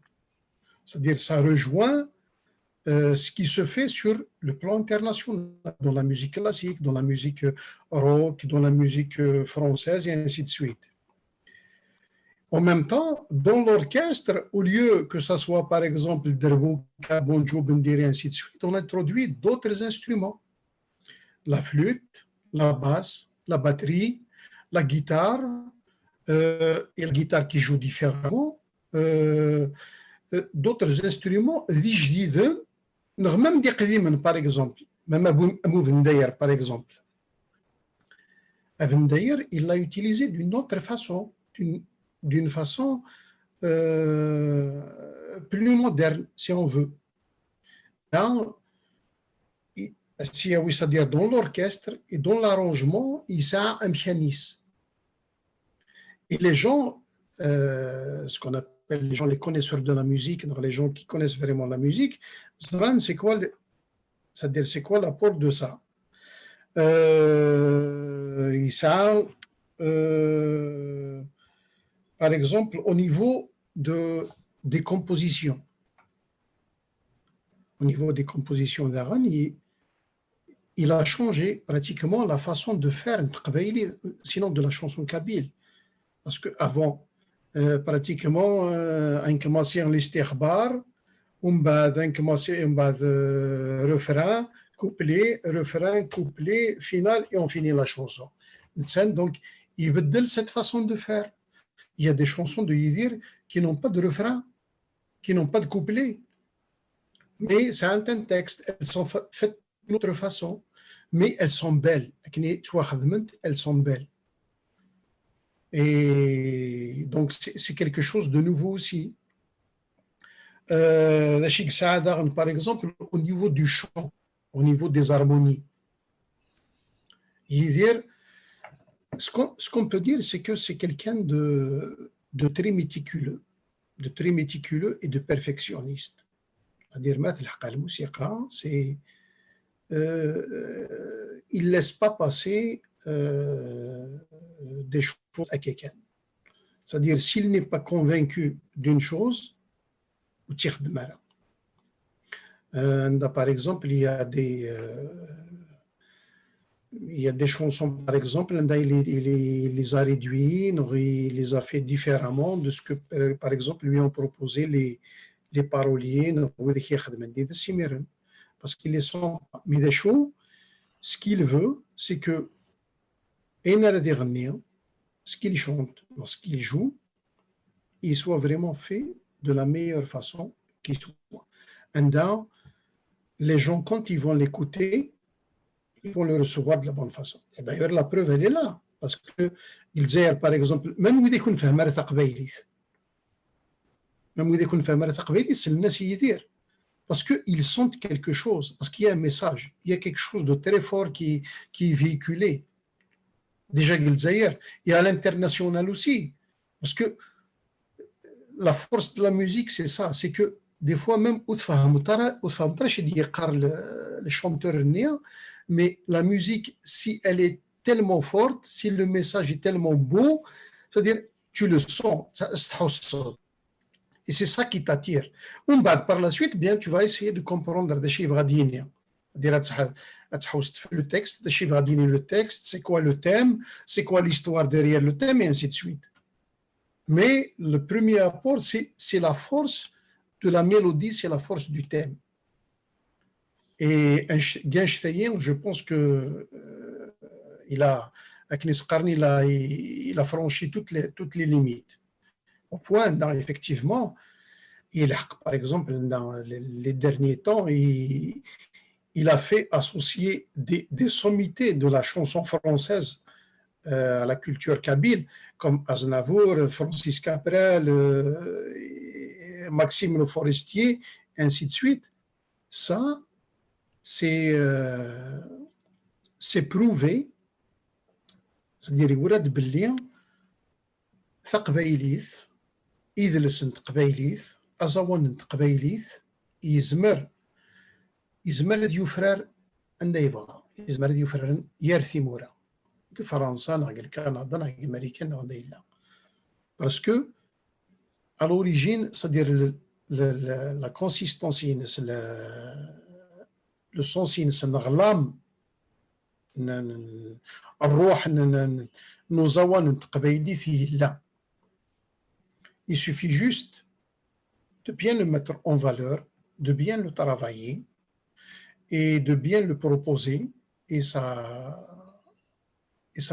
C'est-à-dire, ça rejoint ce qui se fait sur le plan international, dans la musique classique, dans la musique rock, dans la musique française, et ainsi de suite. En même temps, dans l'orchestre, au lieu que ça soit, par exemple, Derbouka, Bonjo, Bendiri, ainsi de suite, on introduit d'autres instruments. La flûte, la basse, la batterie, la guitare, et la guitare qui joue différemment, d'autres instruments, même des qadiman, par exemple, même Abou Bendayer, par exemple. Bendayer, il l'a utilisé d'une autre façon, d'une façon plus moderne, si on veut. C'est-à-dire dans l'orchestre et dans l'arrangement, il y a un mécanisme. Et les gens, ce qu'on appelle les gens, les connaisseurs de la musique, les gens qui connaissent vraiment la musique, c'est quoi, c'est-à-dire c'est quoi l'apport de ça? Il par exemple, au niveau des compositions. Au niveau des compositions d'Aran, il a changé pratiquement la façon de faire sinon de la chanson kabyle. Parce qu'avant, pratiquement, on commençait l'istikhbar, on commençait un refrain, couplet, refrain, couplet, final, et on finit la chanson. Donc, il veut dire cette façon de faire. Il y a des chansons de Yidir qui n'ont pas de refrain, qui n'ont pas de couplet. Mais c'est un texte, elles sont faites d'une autre façon, mais elles sont belles. Elles sont belles. Et donc, c'est quelque chose de nouveau aussi. Par exemple, au niveau du chant, au niveau des harmonies, Yidir, ce qu'on peut dire, c'est que c'est quelqu'un de très méticuleux, et de perfectionniste. C'est-à-dire, c'est il ne laisse pas passer des choses à quelqu'un. C'est-à-dire, s'il n'est pas convaincu d'une chose, ou tire de mal. Par exemple, il y a des chansons, par exemple, il les a réduits, il les a fait différemment de ce que, par exemple, lui ont proposé les paroliers, parce qu'ils les sont. Mais ce qu'il veut, c'est que ce qu'il chante, ce qu'il joue, il soit vraiment fait de la meilleure façon qui soit. Les gens, quand ils vont l'écouter, ils vont le recevoir de la bonne façon. Et d'ailleurs, la preuve, elle est là. Parce que, par exemple, même si on fait c'est le Yidir. Parce qu'ils sentent quelque chose, parce qu'il y a un message, il y a quelque chose de très fort qui est véhiculé. Déjà, et à l'international aussi. Parce que la force de la musique, c'est ça, c'est que des fois même, le chanteur, mais la musique, si elle est tellement forte, si le message est tellement beau, c'est-à-dire, tu le sens, et c'est ça qui t'attire. Par la suite, bien, tu vas essayer de comprendre le texte, le texte, c'est quoi le thème, c'est quoi l'histoire derrière le thème, et ainsi de suite. Mais le premier apport, c'est la force de la mélodie, c'est la force du thème. Et Genstein, je pense que il a franchi toutes les limites. Au point, effectivement, par exemple, dans les derniers temps, il a fait associer des sommités de la chanson française à la culture kabyle, comme Aznavour, Francis Cabrel, Maxime Le Forestier, ainsi de suite. Ça, c'est prouvé, c'est-à-dire يورد باللي ثقبيليث يدلس تقبيليث أزوان تقبيليث يزمر يفرر عند يبغى يزمر يفرر يرثي مورا كفرنسا ناقل كندا ناقل أمريكا ناقل parce que à l'origine, c'est-à-dire la consistance, le sens, نغلام الروح نزوان نتقبيلي فيه لا. Il suffit juste de bien le mettre en valeur, de bien le travailler et de bien le proposer et ça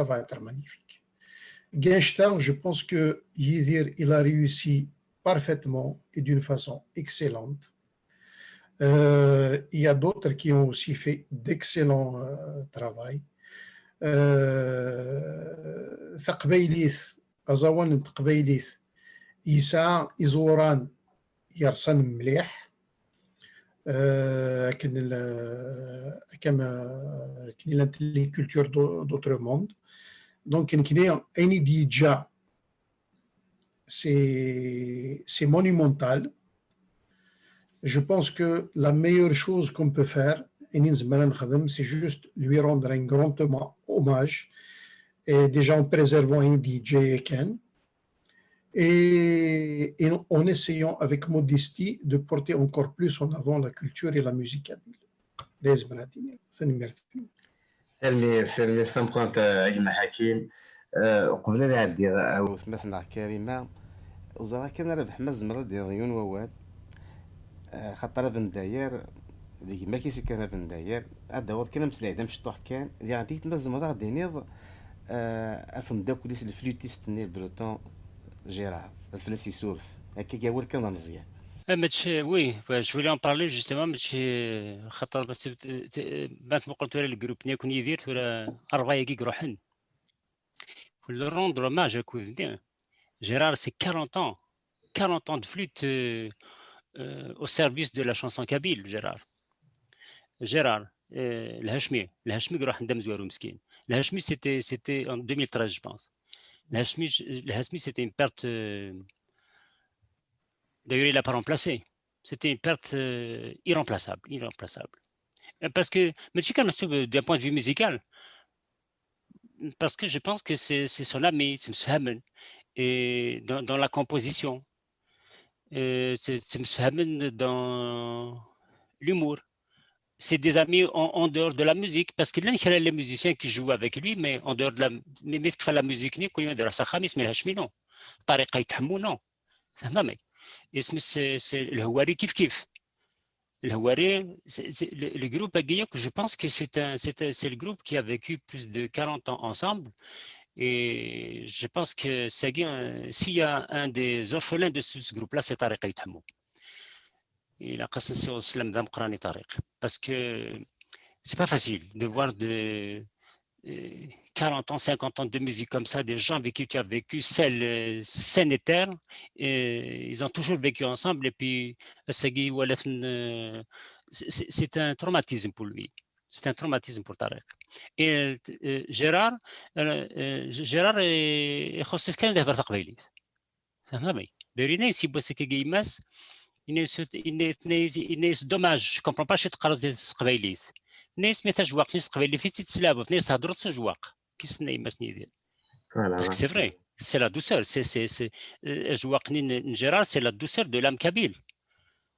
va être magnifique. Genstein, je pense que Yidir, il a réussi parfaitement et d'une façon excellente. Il y a d'autres qui ont aussi fait d'excellents travail. ثقبيليث أزوان تقبيليث يسعى يزوران يرسن مليح كما les cultures d'autres mondes. Donc أين ديجا c'est monumental. Je pense que la meilleure chose qu'on peut faire, c'est juste lui rendre un grand hommage, et déjà en préservant un DJ Ken, et en essayant avec modestie de porter encore plus en avant la culture et la musique kabyle. سير سامبرانت أجمع حكيم قبل لا عدي مثلا كريمة وزرا كان ربح مزمر ديال عيون ووال خاطر هذا نداير ديك ما كيسي كان بن داير هذا هو كان مسلاي دام شطوح كان دي غادي تمزم هذا غادي نيض افهم داك وليس الفلوتيست نير بروتون جيرار الفلاسي سورف هكا كاول كان مزيان. Oui, je voulais en parler justement, خاطر بس بانت ما قلت لها الجروب نيكون يدير ولا 4 جيج روحن. Faut le rendre hommage à Cousine. Gérard, c'est 40 ans de flûte au service de la chanson kabyle, Gérard. Gérard, الهاشمي راح ندم زوارو مسكين. الهاشمي c'était en 2013 je pense. الهاشمي c'était une perte. D'ailleurs, il n'a pas remplacé. C'était une perte irremplaçable. Parce que, mais d'un point de vue musical, parce que je pense que c'est son ami, c'est M. Hamen, et dans la composition, c'est M. Hamen dans l'humour. C'est des amis en dehors de la musique, parce qu'il y a les musiciens qui jouent avec lui, mais en dehors de la musique, mais la musique, non. طريقة يتحمو non. فهمتني؟ اسم الهواري كيف الهواري le groupe Aguillak, je pense que c'est le groupe qui a vécu plus de 40 ans ensemble, et je pense que s'il y a un des orphelins de ce groupe-là, c'est Tariq Yithamou. Il a qassé au slam d'Amqrani Tariq, parce que c'est pas facile de voir de 40 ans, 50 ans de musique comme ça, des gens avec qui tu as vécu scène et terre, et ils ont toujours vécu ensemble, et puis c'est un traumatisme pour lui. C'est un traumatisme pour Tarek. Et Gérard يخصص كان دافر تقبيليت. فهمتني؟ دايرين يسيبوا سكي جيماس الناس دوماج je comprends pas شي تقرا تقبيليت. ناس ما تجواق ناس قبيلي في تتسلابوا ناس تهضروا تجواق كيسناي ما سنيدير parce que c'est vrai c'est la douceur c'est جواقني نجرار c'est la douceur de l'âme kabyle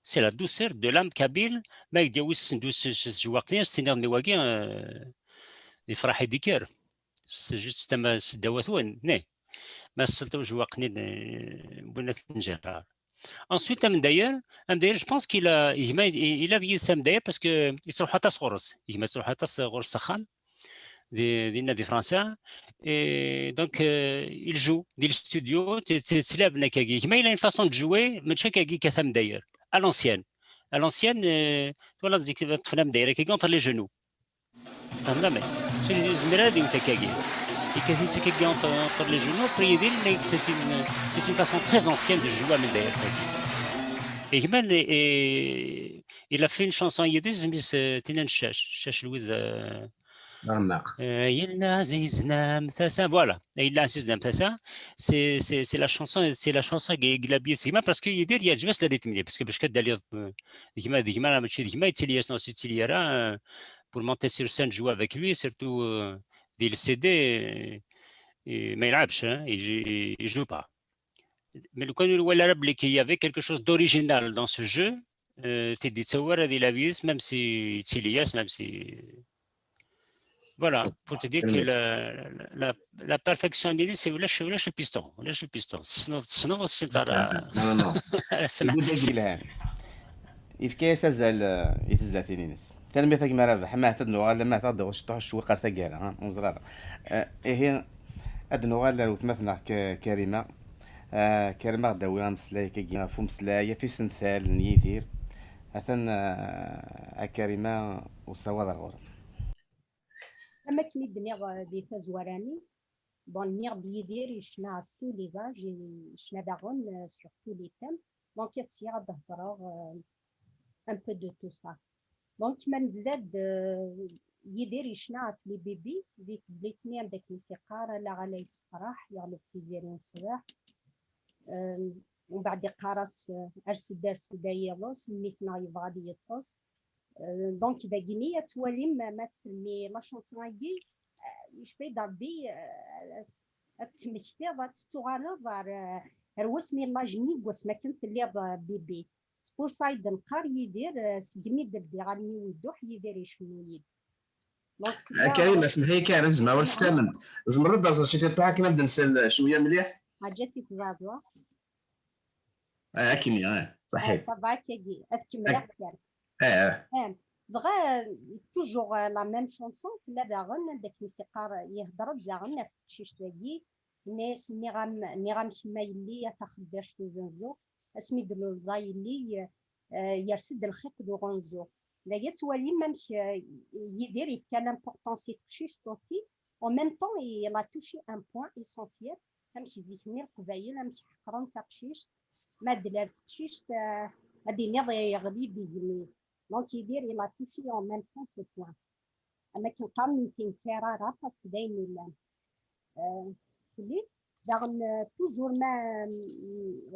c'est la douceur de l'âme kabyle ما يدوس ندوس جواقني استناد مواقي يفرح يديكر c'est juste تما دواتون ني ما سلطوا جواقني بنات نجرار. Ensuite, Amdayer, je pense qu'il a bien Amdayer parce que il se trouve à Tassoros. Il se trouve à Tassoros Sakhan, des Français. Et donc, il joue dans le studio. C'est là, il a une façon de jouer, mais chaque Kagi Katham d'ailleurs, à l'ancienne. À l'ancienne, voilà, des Amdayer qui entre les genoux. C'est les Zmeradi ou Takagi. Et quasi c'est qui entre les genoux, après c'est une façon très ancienne de jouer à Amdayer. Et il a fait une chanson yiddish, mais Tinan Chash Louise. Il Aziz Nam Tassa, voilà. Il Aziz Nam Tassa, c'est la chanson qui a bien signé parce que il y a juste la déterminée parce que je suis d'aller Digma la match Digma Italias non Siciliera pour monter sur scène jouer avec lui surtout des CD mais il joue pas. Mais le connu le qu'il y avait quelque chose d'original dans ce jeu, tu dis de la vie, même si Tilias, même si voilà, pour te dire que la perfection d'Ili, c'est lâche le piston, sinon c'est non. يفكي سزل يتزل تينينس ثاني مثلا ما راه ما تدنو غالا ما تدو شطح شو قرتا كالا ها مزرار هي ادنو غالا وثمثنا كريمه كريمه داوي مسلاي كي فو مسلاي في سنثال نيثير اثن كريمه وصواد الغور اما كني دنيا دي تزوراني بون مير بيدير يشنا تو لي زاج يشنا داغون سور تو لي تيم دونك يسير دهضروا un peu de tout ça. Donc, من يدير يشنع لي بيبي دي تزليتني عندك الموسيقار لا غالا يسفرح يغلب في زيرين الصباح ومن بعد يقارس ارسل دايلوس ميتنا يبغى يطوس دونك باقيني توالي ما سمي لا شونسون هاكي يشبي دابي التمكتي تغالب روسمي لا جني واسما كنت اللي بيبي سبور سايد نقار يدير سجمي دبي غالي ودوح يدير يشمو يد كريم اسمحي كان زعما ورستامن زمر دازا شي تاع كي نبدا نسال شويه مليح حاجاتي تزازوا اكيني صحيح صباح كي اكمل بغا توجور لا ميم شونسون لا داغن داك الموسيقار يهضر زاغن في التحشيش تاعي الناس ملي غنمشي يلي تاخداش في زنزو اسمي دلو الضاي اللي يرسد الخيط دو غونزو دايا توالي مامش يدير يبقى لامبورطونس التحشيش توسي en même temps il a touché un point essentiel امشي زيكني القبايل امشي حقرن تقشيش ما دلال التحشيش هادي نيض يغلي بيجمي دونك يدير il a touché en même temps ce point انا كنقارن يمكن كرارة باسكو دايما اللي داغن توجور ما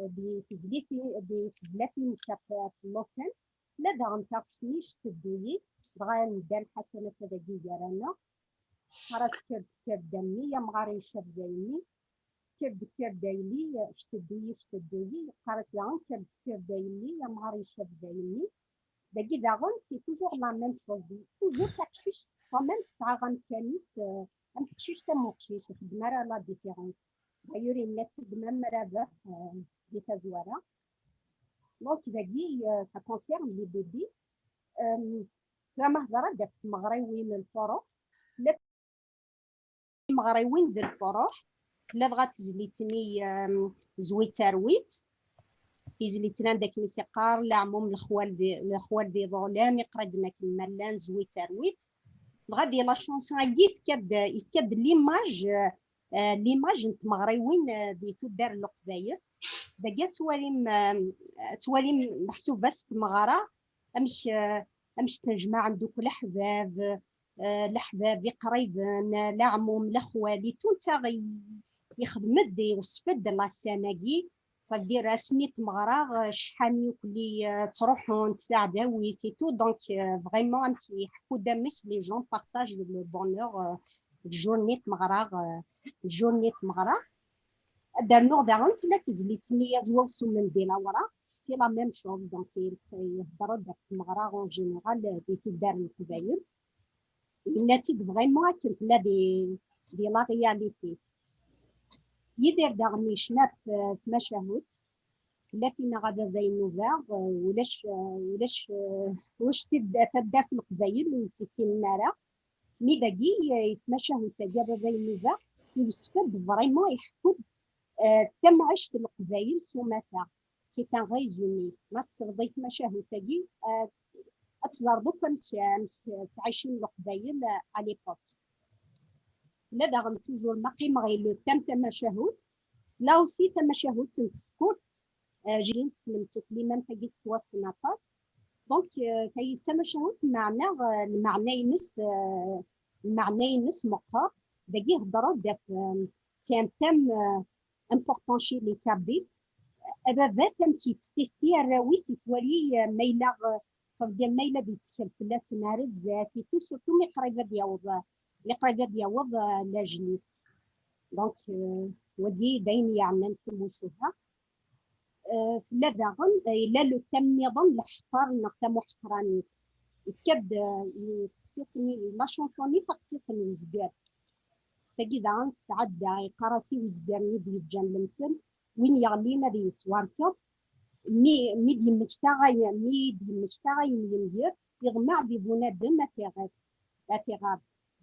بتزلاتي مسافة في اللوكان لا داغن تاخشنيش تدوي بغا ندير الحسنات هذا ديالنا خلاص كير دمي يا مغاري شاف دايمي كير دايلي شتدوي خلاص يا كير دايلي يا مغاري شاف دايمي داكي داغن سي توجور لا ميم شوز توجور تاكشيش كمان تسعى غنكانيس غنكشيش تموكشيش خدمة راه لا ديفيرونس دايور الناس خدمة مرابح دي تزوارة دونك داكي سا كونسيرن لي بيبي كما هضرا داك المغريوين الفروح لا المغريوين ديال الفروح لا بغات تزليتني زويت ترويت تيزليتنا داك الموسيقار لا عموم الاخوال دي ظلام يقرا كمالان زويت ترويت غادي لا شونسون يكاد ليماج نت مغريوين ديتو دار القبايل داكا توالي محسوب بس مغاره امش تنجمع عندك الاحباب قريبين لا عموم لا خوالي تونتا يخدم دي وسفد لا سناكي صدير سنيت مغرا شحال يوكلي تروحون تساعداوي كيتو دونك فريمون امشي يحكوا دامش لي جون بارطاج لو بونور جورنيت مغرا دارنو دارون كلا تزليتني زواو سومن ديلا ورا سي لا ميم شوز دونك يهضروا داك المغرا اون جينيرال ديتو دار القبايل التي فريمون كنت لا دي لا رياليتي يدير داغني شناب في مشاهد لكن غادا زي النوفا واش تبدا في القبايل وتسي النارا مي داكي يتمشى وتجاب زي النوفا يوسفد فريمون يحكد تم عشت القبايل سماتا سي ان ريزومي ما صديت مشاهد تاعي اتزربوا كنت تعيشين القبايل على ليبوك لا داغن توجور ما قيم غير لو تام تمشاهد لا اوسي تمشاهد تنسكوت جيرين تسلمتو كليما تاقيت توصلنا باس دونك كاي تمشاهد المعنى ينس مقر داكي هضروا داك سي ان تام امبورطون شي لي كابي ابا تمشي تستيستي الراوي سيتوالي ميلا صافي ديال ميلا ديتكل فلاس نارز كيتو سورتو مي قريبه ديال لا جليس دونك ودي داين يعمل كموشوها لا داغن لا لو تم نظام الحفار نقطه محترمين يكاد يقصيتني لا شونسوني تقصيتني وزقار تاكي داغن تعدى قراسي وزقارني ديال جنب وين يغلينا ديال تواركب مي دي مشتاغي يمدير يغمع دي بنادم اتغاب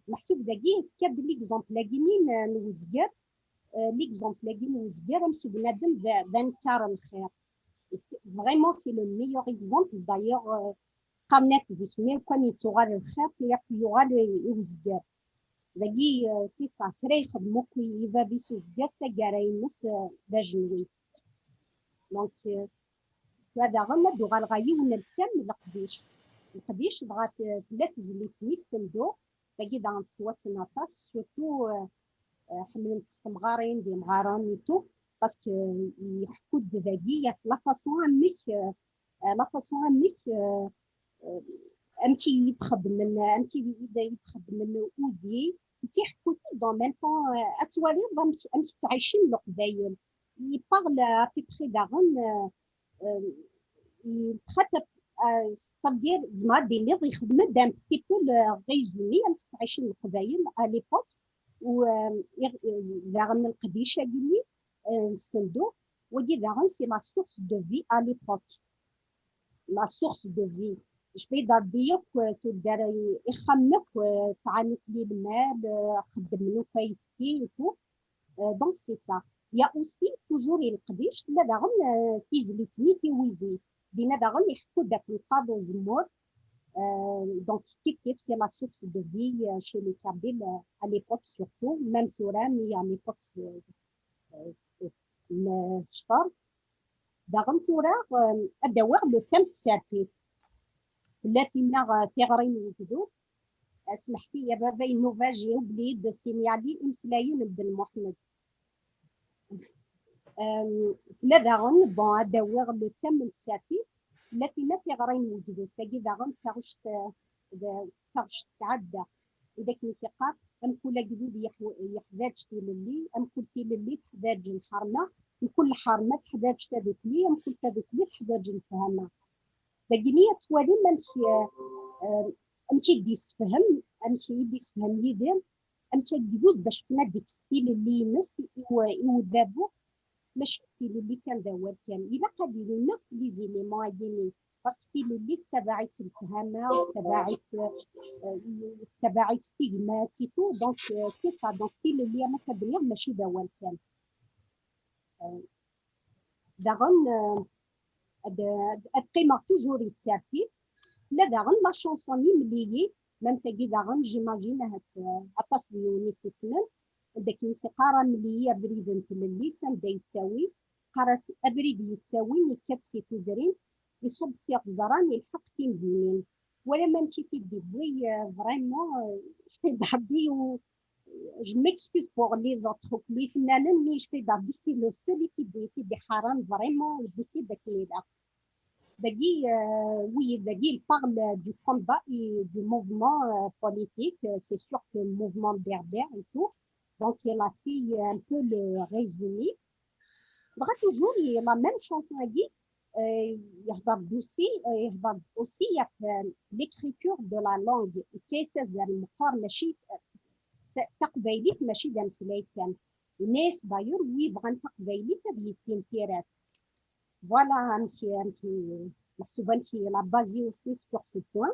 محسوب داكي كاد ليكزومبل لاكينين نوزكر ليكزومبل لاكين نوزكر امشي بنادم بانكار الخير فريمون سي لو ميور اكزومبل دايوغ قرنات زيكني كان يتوغال الخير يغال يوزكر داكي سي صا كرا يخدمو كي يبا بيسوزكر تاكاراي نص داجنوي دونك هذا غنى دوغا الغايي ونرسم القديش بغات لا تزليتني الصندوق باقي داغ توصلنا طاس سورتو حملت استمغارين دي مغارون نيتو باسكو يحكوا داكي لا فاصون مش امشي يتخدم من اودي تيحكوا دون ميم طون اتوالي امشي تعيشين القبايل يبارل ابي بري داغن يتخطب صدير زعما دير لي يخدم دام بتي بو ريزومي امشي تعيشين القبايل ا ليبوك و داغن القديشه ديالي الصندوق ودي داغن سي لا سورس دو في ا ليبوك لا سورس دو في جبيد ربيك تودار يخمك سعانك لي المال خدم له كيفي وتو دونك سي سا يا اوسي توجور القديش لا داغن تيزليتني تيويزي دينا داغن يحكو داك القادو زمور دونك كيف سي لا سورس دو في شي لي كابيل à l'époque surtout même ثورة مي à l'époque الشطر داغن ثورة الدواء لو كم تسارتي التي نغ تغرين وجدو اسمحتي يا بابا نوفا جي اوبلي دو سينيالي امسلايين بن محمد لا داغن بون الدواء لو كم تسارتي التي ما تغرين وجدو تاكي داغن تاغش تعدى إذا كني سقاط أم كل جدود يحتاج للي أم كل للي تحتاج الحرمة أم كل حرمة تحتاج تذوق لي أم كل تذوق لي تحتاج الفهمة بقينية توالي أمشي ديس فهم أمشي يديس فهم يدير أمشي جدود باش كنا ديك ستيل اللي يمس يودابو ماشي ستيل اللي كان داور كان إلا قادرين لي زيليمون عاديني باسكو ستيل اللي تبعت الفهمة تبعت ستيغمات تو دونك سي با دونك ستيل اللي ما كدير ماشي داور كان داغن القيمة توجور يتسافي لا داغن لا شونسوني مليي مام تاكي داغن جيماجين هات التصوير تسنن داك الموسيقى مليي بريد في اللسان دا يتساوي قراس ابريد يتساوي مي كتسي تدرين يصب سياق زران يلحق في مدينين ولا ما نمشي في ديبوي فريمون شفي دابي و je m'excuse pour les autres les فنانين مي شفي دابي سي لو سولي في دي حرام فريمون بوتي داك ليدا داكي وي داكي parle du combat et du mouvement politique c'est sûr que le mouvement berbère et tout donc il a fait un peu le résumé بغا toujours la même chanson à dire يهضر aussi l'écriture de la langue كيساز المقار ماشي تقبايليت ماشي دا مسلاي كان الناس داير وي بغان تقبايليت هاد يسين تيراس فوالا انتي محسوبه انتي لا بازي اوسي سور سو بوين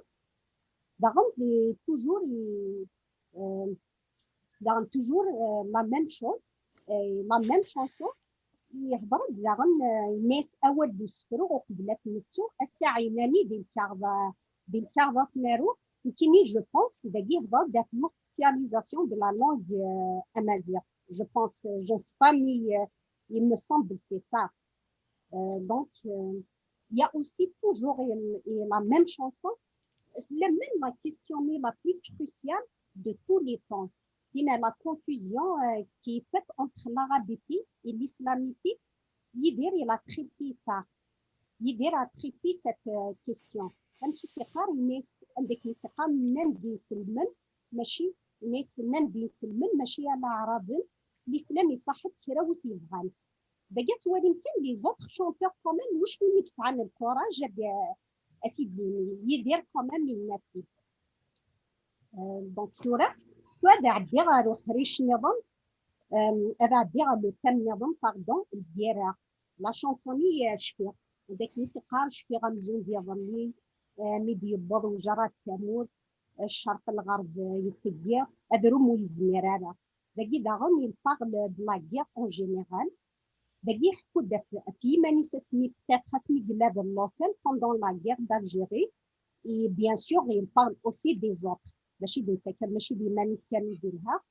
داغن توجور لا ميم شوز لا ميم شانسون يهضر داغن الناس اول دو سفرو وقبلات نتو الساعيناني ديال الكارفا نارو كيني جو بونس داكي يهضر دا المارسياليزاسيون دو لا لونغ امازيغ جو بونس جو سي با مي il me semble c'est ça donc il y a aussi toujours la même chanson même la question la plus cruciale de tous les temps il y a la confusion qui est faite entre l'arabité et l'islamité il a traité cette question أمشي سيقار الناس عندك موسيقى نندي سلمن ماشي ناس نندي سلمن ماشي على عرب الإسلام يصحب كرا وتيبغان بقات ولي يمكن لي زوطخ شونتور كومام واش ميكس عن الكوراج أكيد يدير كومام من نفسي دونك شورا هذا عدي غير حريش نظام هذا عدي غير لو تام نظام باردون الديرة لا شونسوني شفيق وداك الموسيقى شفيق غمزون ديال ظلي ميدي يبض وجرات تموت الشرق الغرب يتقيا هذا مو الزميرة داكي داغون يبارل بلاكير اون جينيرال داكي يحكو في ماني سمي بتات خاصني بلاد اللوكال بوندون لا غير d'Algérie et bien sûr il parle aussi des autres ماشي ديتاكل ماشي دي مانيس كانوا يديرها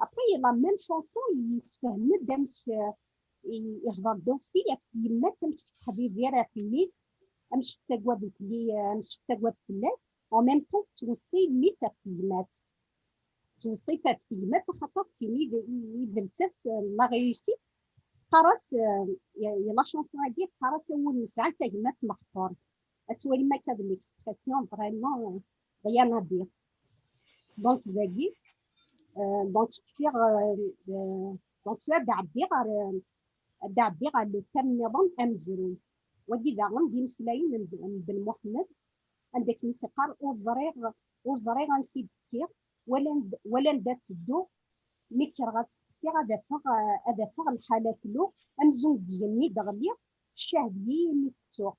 après la même chanson يسفهم دامش يهضر دوسي يما تمشي تحبي ديالها في الميس امشي تاكواد اللي امشي تاكواد في الناس en même temps توصي الميس في المات توصي في المات خاطر تيني يدلسس لا ريوسيت قراس لا شونسون هادي قراس اول نسعى كلمات محفور اتولي ما كاد ليكسبرسيون فريمون rien à dire donc داكي دونك كثير دونك دعدي على لو تام نظام امزرون ودي داغن دي مسلاين بن محمد عندك موسيقار وزريغ غنسيد كير ولا ندات الدو ميكر غتسكسي غادا فوق الحالات له امزون ديالني دغلي الشهدي ميتو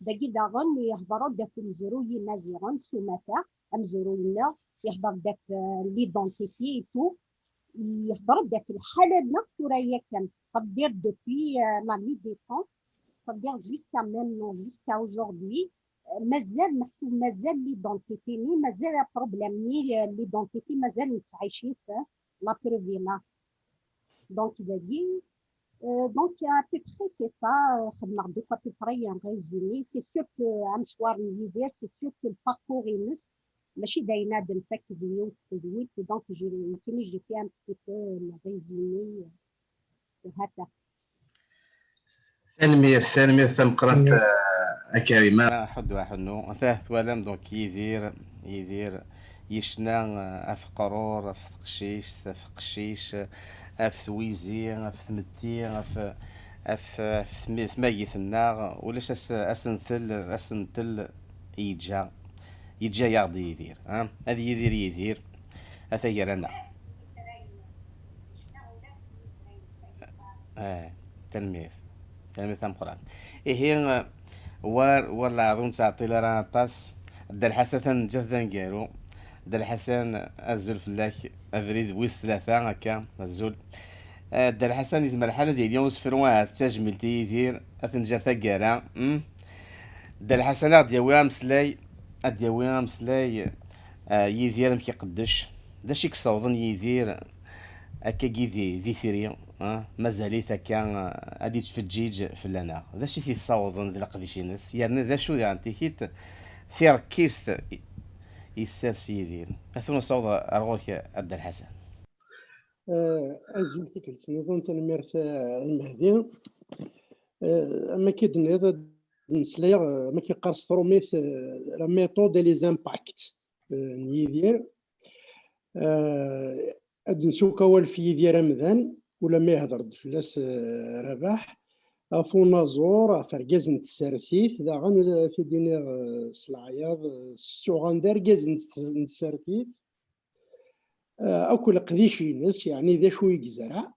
داكي داغن يهضروا داك المزروي مازيغون سوماتا مزروينا يهضر داك ليدونتيتي تو يهضر داك الحاله لا ثريا كان صدير دوبي لا ني ديفون صدير جوسكا مينو جوسكا اوجوردي مازال محسوب مازال ليدونتيتي ني مازال بروبليم ني ليدونتيتي مازال متعايشين في لا بروفينا دونك داكي دونك à peu près c'est ça خدمنا دوك à peu près un résumé c'est sûr que مشوار اللي c'est sûr que الباركور ينس ماشي داينا دنفك فيديو تدويت دونك جي في un petit peu résumé هكا ثاني ثم قرأت كريمة حد واحد نو ثالث ولم دونك يدير يشنا اف قرور اف قشيش اف ثويزي اف ثمتي اف ثميث الناغ ولاش اسنتل يجا يغضي يدير هذه يدير اثير انا تلميذ ثم قران هي ولا اظن تعطي لنا طاس دا الحسن جثا كارو دا الحسن الزول فلاك افريد ويس ثلاثة هكا الزول دا الحسن يزمر الحالة ديال اليوم سفروات تجمل تيثير اثنجاثا كارا دا الحسن ادياويها مسلاي يدير مكي قدش دا شي كصوضن يدير هكا كي ذي ثيري مازاليت هكا غادي تفجيج في لنا ذا شي تيصاوضن ذي القديشينس يعني ذا شو ذا انتيكيت ثيركيست يسال سيدير اثون صوض ارغوك عبد الحسن ازولتك السنظون تنميرت المهدي اما كيدني هذا نسليغ ما كيقارس تروميث لا ميثود لي زامباكت يدير اد نسوك اول في يدير رمضان ولا ما يهضر فلاس رباح افو نازور فرقاز نتسارثيث داغن في دينير سلعياض السوغاندار قاز نتسارثيث اكل قديشي ناس يعني ذا شو يزرع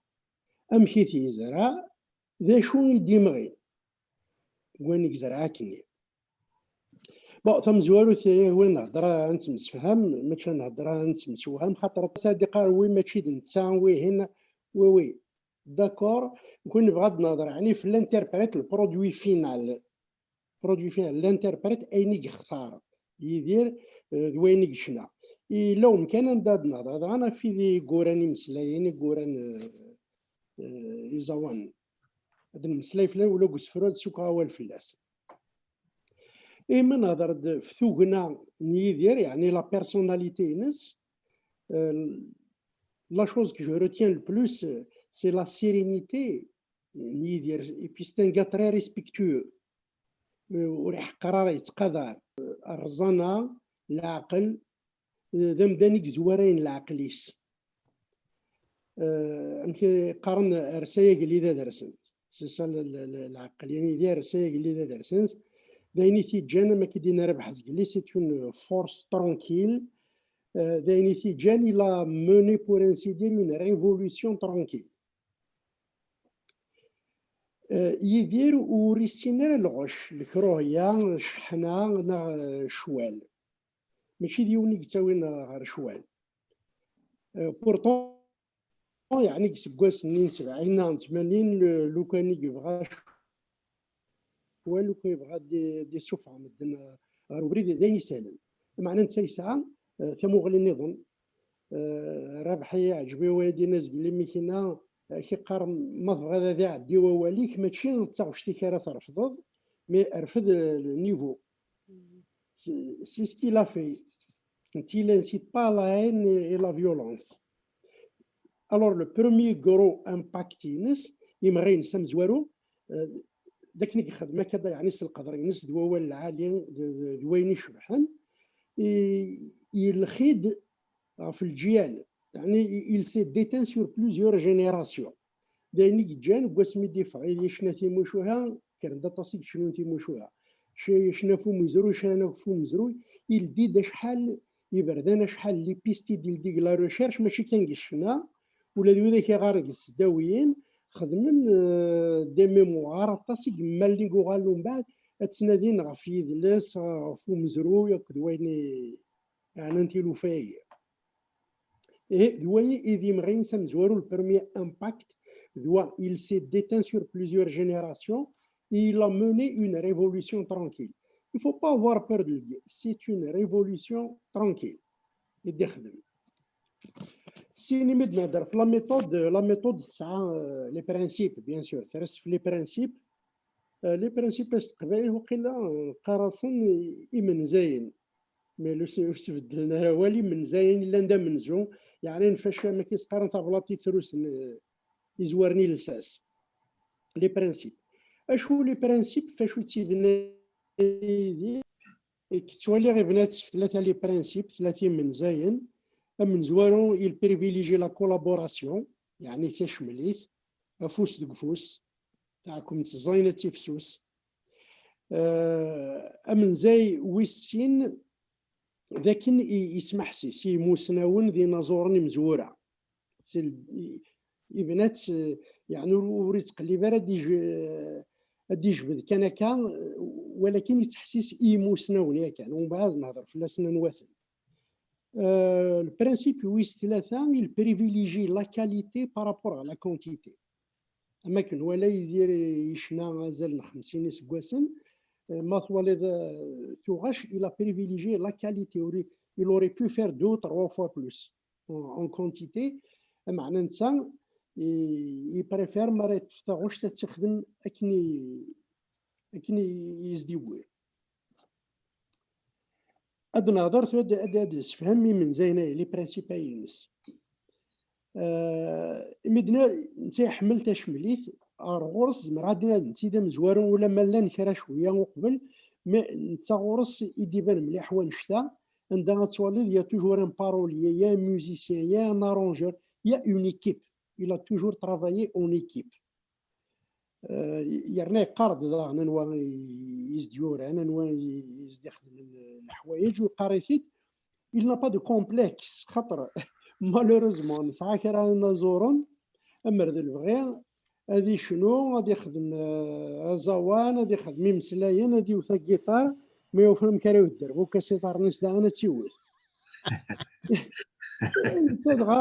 امشي يزرع ذا شو يديمغي وين يزرع كني بون ثم زوالو ثي وين نهضر انت مسفهم ماشي نهضر انت مسوهم خاطر صديق وي ماشي نتساوي وي هنا وي داكور نكون بغض النظر يعني في الانتربريت البرودوي فينال الانتربريت ايني يختار يدير وين يشنا لو مكان نداد النظر انا في ذي قوراني مسلايين قوران يزوان هاد المسلاي فلان ولا قسفرود سوكا اول فلاس من هضر في ثوقنا نيدير يعني لا بيرسوناليتي نس la chose que je retiens le plus c'est la sérénité نيدير et puis c'est un gars très respectueux وريح قرار يتقدر الرزانة العقل ذا مدانيك زوارين العقليس انكي قارن رسايق اللي ذا درسنت سيسال العقل يعني ديال رسايق اللي ذا درسنت دايني تيجانا ما كيدينا ربح زقلي سي اون فورس ترانكيل دايني تيجان الى موني بور انسي دير اون ريفولوسيون ترانكيل يدير وريسينا الغش الكروهيا شحنا شوال ماشي ديوني تساوينا غير شوال بورطون يعني كسكواس 70 80 لو كان يبغى والو كيبغى دي صفعه مدن غير وريد دايني سالم معنى انت يسعى ثموغلي النظام ربحي عجبي وادي ناس اللي ميكينا كيقار ما بغا ذا عدي وواليك ماشي نتاعوش تيكارا ترفض مي رفض النيفو سي سكي لا في il n'incite pas la haine et la violence. Alors le premier gros impact يمغي نسم زوارو داك اللي خدمه كذا يعني القدر ينس دواول العالي دوين يشبحن يلخيد في الجيال يعني il s'est déteint sur plusieurs générations دايني جان قسمي ديفع اللي شنا تيموشوها كان دا تصيد شنو تيموشوها شنا فو مزروي شنا فو مزروي يلدي دا شحال يبردانا شحال لي بيستي ديال لا ريشيرش ماشي كنقشنا ولا ذولا كيغارق السداويين خدمن دي ميموار تصيد مالي غالو من بعد أتسنادين غف يدلس غف مزروي أكد وين يعني نتيلو فاي دوي إذي مغين سمزورو البرمي impact il s'est déteint sur plusieurs générations et il a mené une révolution tranquille. Il ne faut pas avoir peur de le dire, c'est une révolution tranquille. Si nous mettons la méthode, les principes, bien sûr, les principes استقبال وقيلا قراصن إمن زين مي لو سبدلنا راه والي من زين إلا ندا منزو يعني فاش ما كيسقارن طابلاطي تروس يزورني لساس لي برانسيب اشو لي برانسيب فاش تيبنى كتولي غير بنات ثلاثه لي برانسيب 30 من زين من زوارو يل بريفيليجي لا كولابوراسيون يعني تشمليت افوس دقفوس تاعكم تزاينه تيفسوس امن زي ويسين لكن يسمح سي موسناون ذي نازورني مزوره يبنات يعني وريت تقلي بارا دي جبد كان ولكن يتحسيس موسناون ياك يعني ومن بعد نهضر في لاسنا نواثن البرانسيب ويس ثلاثه البريفيليجي لا كاليتي بارابور على كونتيتي اما كان ولا يدير يشنا مازال 50 سكواسن ما طوال توغاش il a privilégié la qualité il aurait pu faire 2 ou 3 fois plus en quantité معنى نتا يبريفير ما تفتغوش تستخدم اكني يزديوي هاد نهضر هاد فهمي من زينه لي برينسيباينس مدنا نتا حمل تشمليت غورس زمر غادي نتيدا مزوارون ولا مالا نكرا شويه وقبل نتا غورس يديبان مليح ونشتا عندما تولي يا توجور ان بارولي يا ميوزيسيان يا ان ارونجور يا اون ايكيب il a toujours travaillé en équipe يعني قارد ضاغنا نوا يزديور انا نوا يزدخل الحوايج وقاريتيت il n'a pas de complexe خاطر malheureusement نسعى كرا نزورون امرد البغي هادي شنو غادي يخدم زوان غادي يخدم مسلاين غادي يوثا الجيتار ما يوفهم كراو الدرب وكاسيتار ناس داغنا تيوث تدغى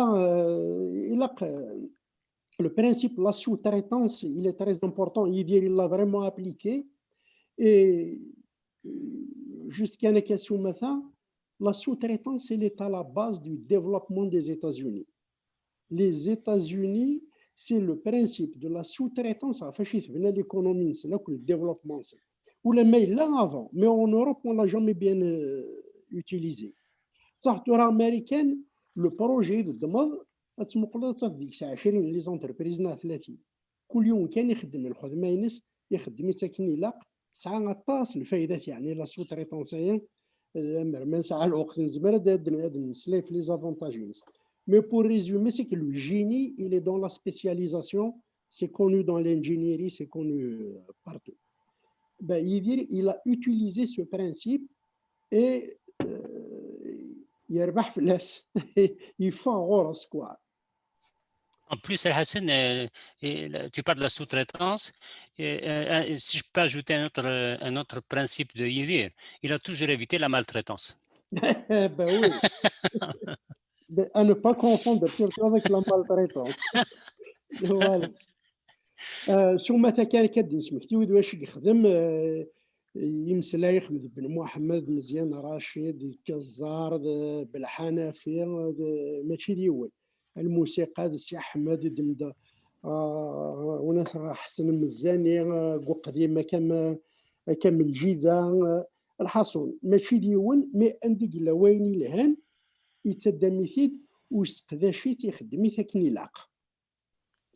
le principe la sous-traitance il est très important il l'a vraiment appliqué et jusqu'à une question maintenant la sous-traitance elle est à la base du développement des États-Unis. Les États-Unis c'est le principe de la sous-traitance à faire l'économie, c'est là que le développement c'est. Ou le mail là avant, mais en Europe on l'a jamais bien utilisé. Sortir américaine, le projet de demande, أتمقلة صدق 20 لي زونتربريز 30 كل يوم كان يخدم الخدمة ينس يخدم يتكني لا ساعة غطاس الفايدة يعني لا سو تريطونسيين من ساعة الوقت نزمر هاد نسلي في لي زافونتاج ينس. Mais pour résumer, c'est que le génie, il est dans la spécialisation, c'est connu dans l'ingénierie, c'est connu partout. Ben, il a utilisé ce principe et يربح فلاس يفان غورس quoi. En plus, Hassan, tu parles de la sous-traitance. Si je peux ajouter un autre principe de Yidir, il a toujours évité la maltraitance. Ben oui. À ne pas confondre surtout avec la maltraitance. Voilà. شو متى كان كدن سمحتي ود واش يخدم يمسلا يخدم بن محمد مزيان رشيد كزار بالحنفي ماشي ديول الموسيقى السي احمد دمدا وناس حسن مزاني قديمه كم الجيده الحصون ماشي ديول مي عندك الا وين لهان يتدمي فيد ويستقداشي تيخدمي تاكني لاق.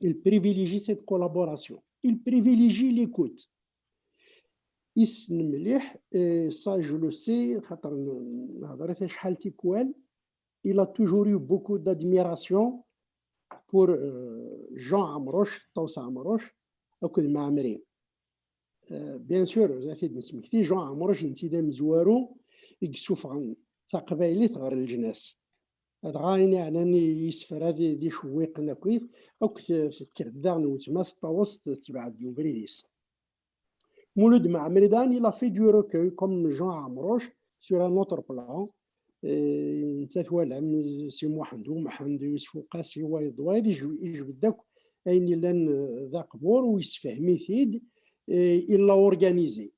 Il privilégie cette collaboration. Il privilégie l'écoute. اسم مليح ça je le sais خاطر هضرت شحال تيكوال. Il a toujours eu beaucoup d'admiration pour Jean Amroche, Tausa Amroche, أكد مع عمري. Bien sûr, زافيد نسمكتي Jean Amroche نتيدا مزوارو يقسوف عن ثقبايلي تغير الجناس. هذا غايني يعني يسفر هذه دي شويق نكويت أو كثير داغن وتماس طاوس تبع ديوبريديس. Mouloud Mahmoudan, il a fait du recueil comme Jean Amroche sur un autre plan. نتثوالم سي محمد يوسف قاسي وايض وايد يجبد داك اين لان ذا قبور ويسفهم يفيد الا اورغانيزي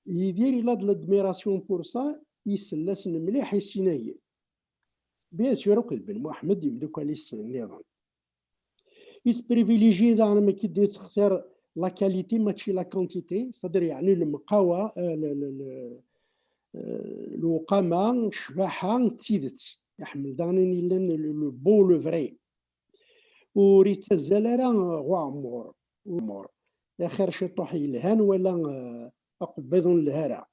يدير لا دادميراسيون بور سا يسلسن مليح يسيناي بيان سور بن محمد يمدوك على النظام يسبريفيليجي اذا انا ما كيدير تختار لا كاليتي ماشي لا كونتيتي صدر يعني المقاوى الوقامة الشباحة تيدت يحمل دانين لو بون لو فري وريت الزلالة غو عمور يا خير شي طوحي الهان ولا أقبض الهرع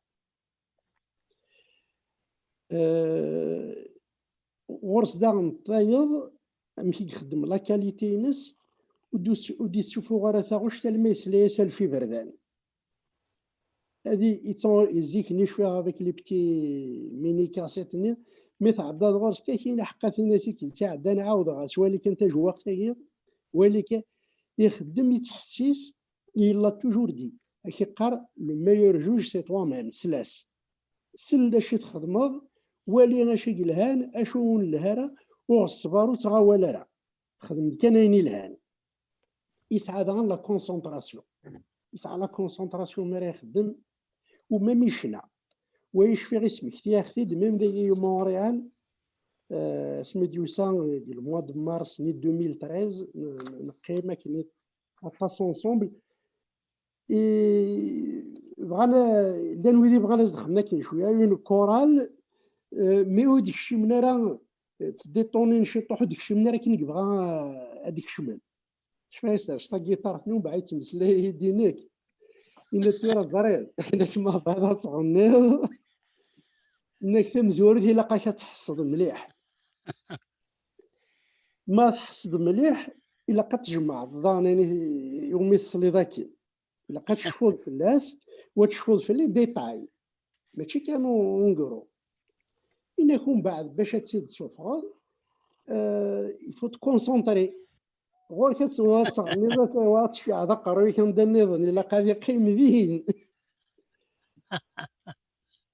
غورس داغن طايض مشي يخدم لا كاليتي نس ودي تشوفو غير ثاغوش تلميس ليس في بردان هذه يزيكني شويه هذاك لي بتي ميني كاسيتني مي تعدى غورس كاين حقا ثناسي تاع دا نعاود غاس ولكن تا جو وقتها ولكن يخدم يتحسيس إلا توجور دي كيقار لو ميور جوج سي توا ميم سلاس سل داش تخدمض ولي غاشي الهان اشون الهرا والصبر وتغاول راه خدم كانين الهان يسعى دان لا كونسونطراسيون يسعى لا كونسونطراسيون ما راه يخدم وما ميشنا ويش في اسمك تياخذ ميم دايي مونريال اسمي ديوسان ديال الموا دو مارس ني 2013 نقيمه كني طاس اونسومبل بغانا دانويدي بغانا دخلنا كاين شويه اون كورال مي هو ديك الشيء من راه تديطوني نشيطو ديك الشيء من راه كي نبغى هذيك الشمال شفاي سير شتا كيطار نو بعيد تمسلي يدينك إلا تيرا زرير إنك ما بعدا تغني إنك تمزور دي لقا كتحصد مليح ما تحصد مليح إلا كتجمع الظان يعني يومي تصلي ذاكي إلا كتشفوض في الناس وتشفوض في اللي ديتاي ماشي كانوا نقرو إنك من بعد باش تزيد تشوفها يفو تكونسونطري غور كتسوى تغني واتشفي هذا قروي كندني ظني إلا قادي قيم ذين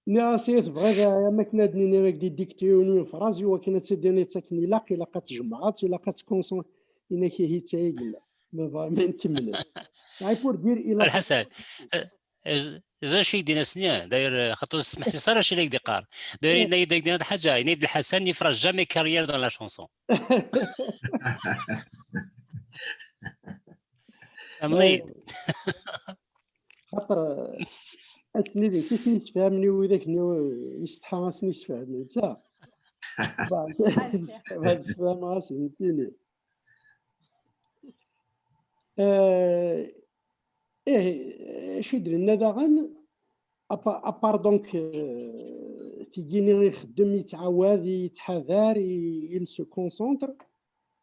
ناسيت بغا ما كنا دنينا ماك دي ديكتيون فرازي وكنا تسديني تاكني لاقي لا كتجمعات لا كتكونسون انك هي تايل ما نكمل هاي بور دير الى الحسن إذا شي دينا سنيا داير خاطر سمح لي صار شي ليك ديقار دايرين نايد دينا حاجه ينيد الحسن يفرج جامي كارير دون لا شونسون امني خاطر اسني كيس نسفهمني وذاك يستحى راسني يسفهمني انت بعد تفهم راسي فهمتيني شي درنا داغن ابار دونك تيجيني يخدم يتعاود يتحذر ينسو كونسونتر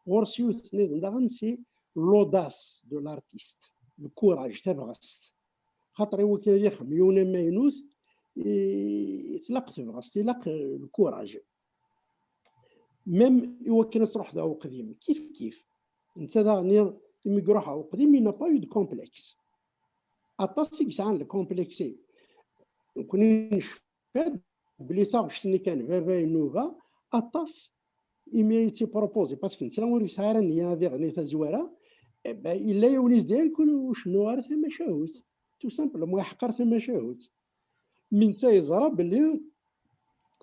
غورسيو ثنين داغن سي لوداس دو لارتيست الكوراج تبغست خاطر هو كان يخدم يونا ما ينوث يطلق تبغست يطلق الكوراج ميم هو كان تروح ذا قديم كيف انت داغني يميقروح او قديم ينا با يو دو كومبلكس اطاسي كسان الكومبلكسي كونيش فاد بلي ثاغشتني كان بابا نوفا اطاس إيمي تي بروبوزي باسكو نتا وري سايره نيا هذه غنيثه زواره الا يونس ديالك وشنو راه ثما شاوت تو سامبلومون يحقر ثما شاوت من تا يزرى بلي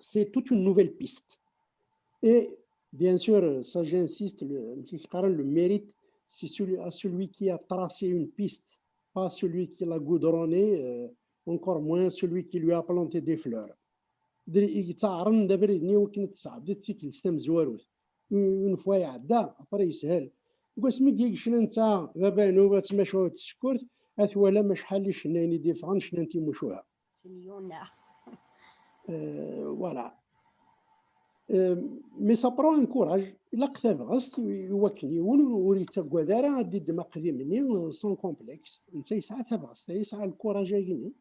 سي توت اون نوفيل بيست اي بيان سور سا جانسيست كي قارن لو ميريت سي celui qui a tracé une piste pas celui qui l'a goudronné encore moins celui qui lui a planté des fleurs يتعرن دابا ريدني وكنت تصعب ديت فيك السلام زواروث من فوا يعدى ابري يسهل قسمي كي شنو انت بابا نوبه تما شويه تشكرت اثوالا ما شحال لي شناني دي فران شنانتي مشوها سنيونا فوالا مي سا برون ان كوراج الا كتاب غصت يوكني وريت كوادارا غادي دما قديمني سون كومبلكس انت يسعى تبغص يسعى الكوراج يجيني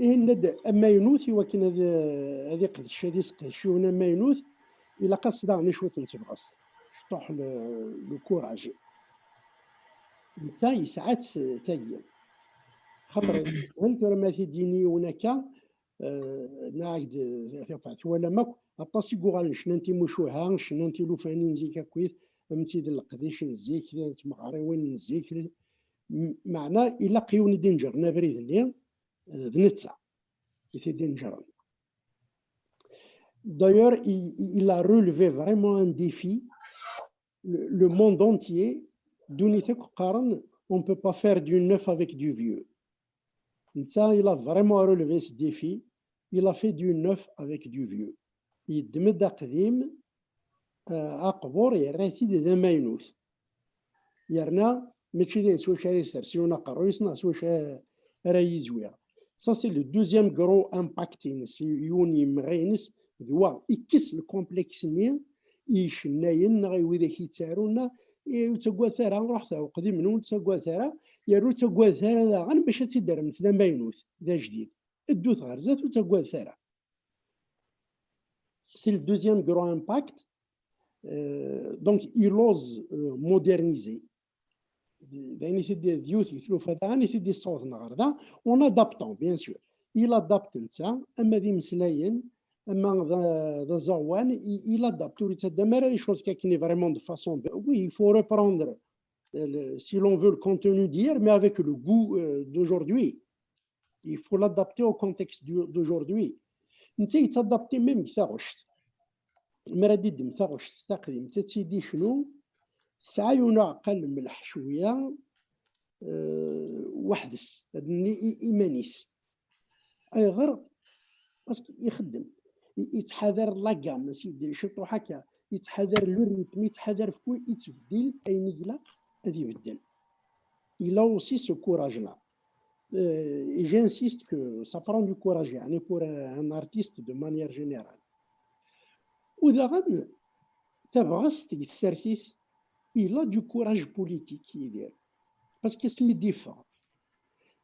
إن أما ينوث وكن هذه قد الشادي سقيشونا ما ينوث إلا قصدا نشوة نتبغص شطوح الكوراج نتا يسعات تاقيا خاطر سهل كرا تيديني وناكا ناعد ولا ماك أباسي قوغال شنانتي مشوها شنانتي لوفانين زيكا كويت أمتي د القديش نزيك تمغاري وين نزيك معناه إلا قيون دينجر نابريد اللي ذنتسا في دينجر. D'ailleurs, il a relevé vraiment un défi. Le monde entier, on ne peut pas faire du neuf avec du vieux. Ça, il a vraiment relevé ce défi. Il a fait du neuf avec du vieux. Il demande à Qadim, أقبر يراتي ذا ماينوث يرنا ماشي داير سوا شاري سرسيونا قرويسنا سوا راهي زويرة. Ça c'est le deuxième gros impact يوني مغينس ذوا إكس الكومبلكس ني يشناين غيوذا كيتسارونا يتقوى ثارا نروح ثا وقديم منو تقوى ثارا يرو تقوى ثارا ذا غن باش تيدار مثل ماينوث ذا جديد الدوث غرزات وتقوى ثارا. C'est le deuxième gros impact. Donc il ose moderniser en adaptant bien sûr. Il adapte ça, il adapte les choses qui vraiment de façon. Oui, il faut reprendre si l'on veut le contenu d'hier, mais avec le goût d'aujourd'hui. Il faut l'adapter au contexte d'aujourd'hui. Il s'adapte même ça. مراديد مثاغوش تقديم تتسيدي شنو سعيونا أقل ملح شوية وحدس هادني إيمانيس أي غير باسكو يخدم يتحذر لاكام ماشي يدير شطو هكا يتحذر الريتم يتحذر في كل يتبدل أين يقلق هادي يبدل. Il a aussi ce courage-là. Et j'insiste que ça prend du courage يعني pour un artiste de manière générale. وإذا غد تبغس تسرتيث إلا دو كوراج بوليتيك يدير باسكو سمي ديفا